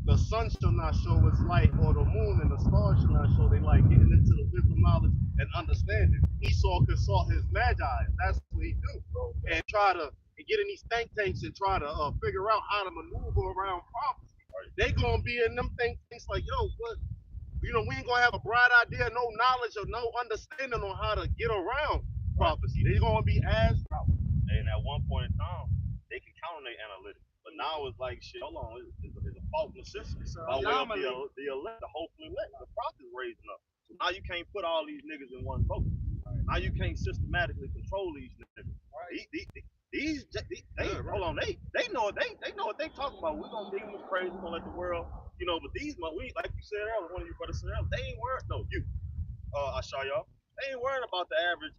the sun shall not show its light, or the moon and the stars shall not show their light, getting into the wisdom, knowledge, and understanding. Esau consult his magi. That's what he do, bro. And try to get in these think tanks and try to figure out how to maneuver around prophecy. They gonna be in them think tanks like, yo, what? We ain't gonna have a bright idea, no knowledge or no understanding on how to get around prophecy. They're gonna be as and at one point in time, they can count on their analytics. But now it's like, shit, hold on, it's a fault in the system. By way of the elect, the hopefully elect, the prophets raising up. So now you can't put all these niggas in one boat. Now you can't systematically control these niggas. Hold on, they know what they talking about. We're gonna leave them crazy, we're gonna let the world, but these like you said earlier, one of you brothers said earlier, they ain't worried. No, I saw y'all. They ain't worried about the average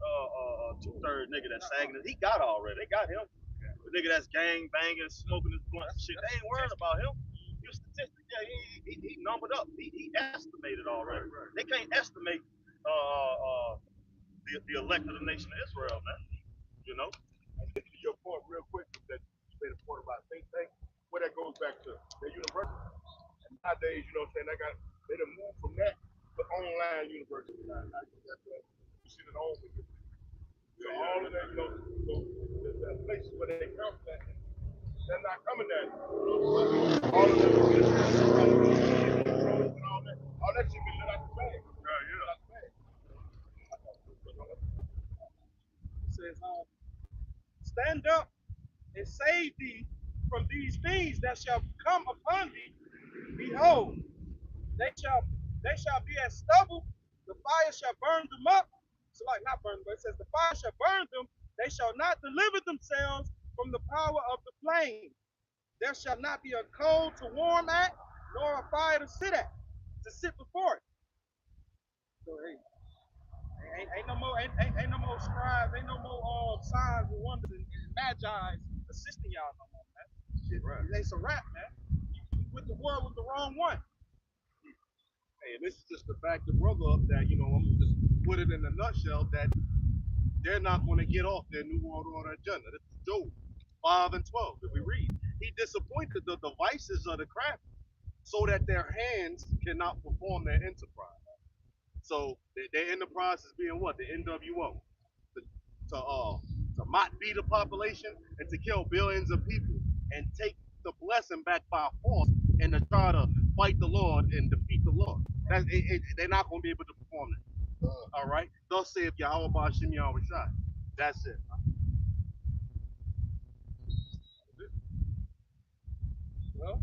2/3 nigga that's sagging. He got it already. They got him. The nigga that's gang banging, smoking his blunt and shit. They ain't worried about him. He was statistic. Yeah, he numbered up. He estimated already. They can't estimate the elect of the nation of Israel, man. To your point real quick, that you made a point about think tank, where that goes back to the university. And nowadays, they done moved from that to online university. You see it all. So all of that, the places where they come from, they're not coming there. All of that, all that shit been let out the bag. It says, stand up and save thee from these things that shall come upon thee. Behold, they shall be as stubble. The fire shall burn them up. So like not burn them, but it says the fire shall burn them. They shall not deliver themselves from the power of the flame. There shall not be a coal to warm at, nor a fire to sit before it. So hey, ain't no more scribes, ain't no more signs and wonders and magi's assisting y'all no more, man. It's a wrap, man. You with the world with the wrong one. Hey, this is just to back the brother up that, I'm gonna just put it in a nutshell that they're not going to get off their New World Order agenda. This is Job 5 and 12 that we read. He disappointed the devices of the crafty so that their hands cannot perform their enterprise. So their enterprise is being what? The NWO. To not be the population and to kill billions of people and take the blessing back by force and to try to fight the Lord and defeat the Lord. They're not going to be able to perform that. All right? Thus saith Yahweh Ba'Shem Yahweh Shai. That's it. Well,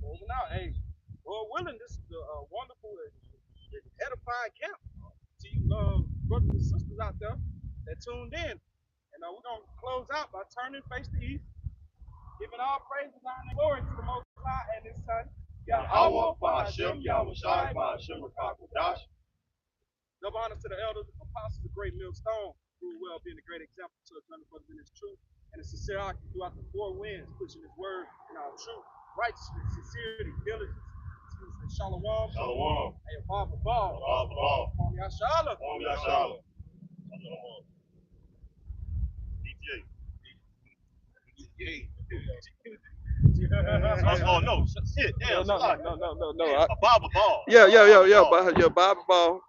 moving out. Hey, Lord willing, this is a wonderful and edifying camp. To you brothers and sisters out there that tuned in. And we're going to close out by turning face to east, giving all praises, honor, and glory to the Most High and His Son, Yahweh Ba'Shem Yahweh Shai Ba'Shem Rakakadash. Double honor to the elders, apostles, the great millstone, who will be a great example to us, brothers in His truth, and a sincere octave throughout the four winds, pushing His word in our truth, righteousness, sincerity, diligence. Shalom. Shalom. Hey, Bob, Bob. Om Yashala. Om Yashala. DJ. Oh no, shit. Damn, No. a Bible ball. Yeah, Bible ball.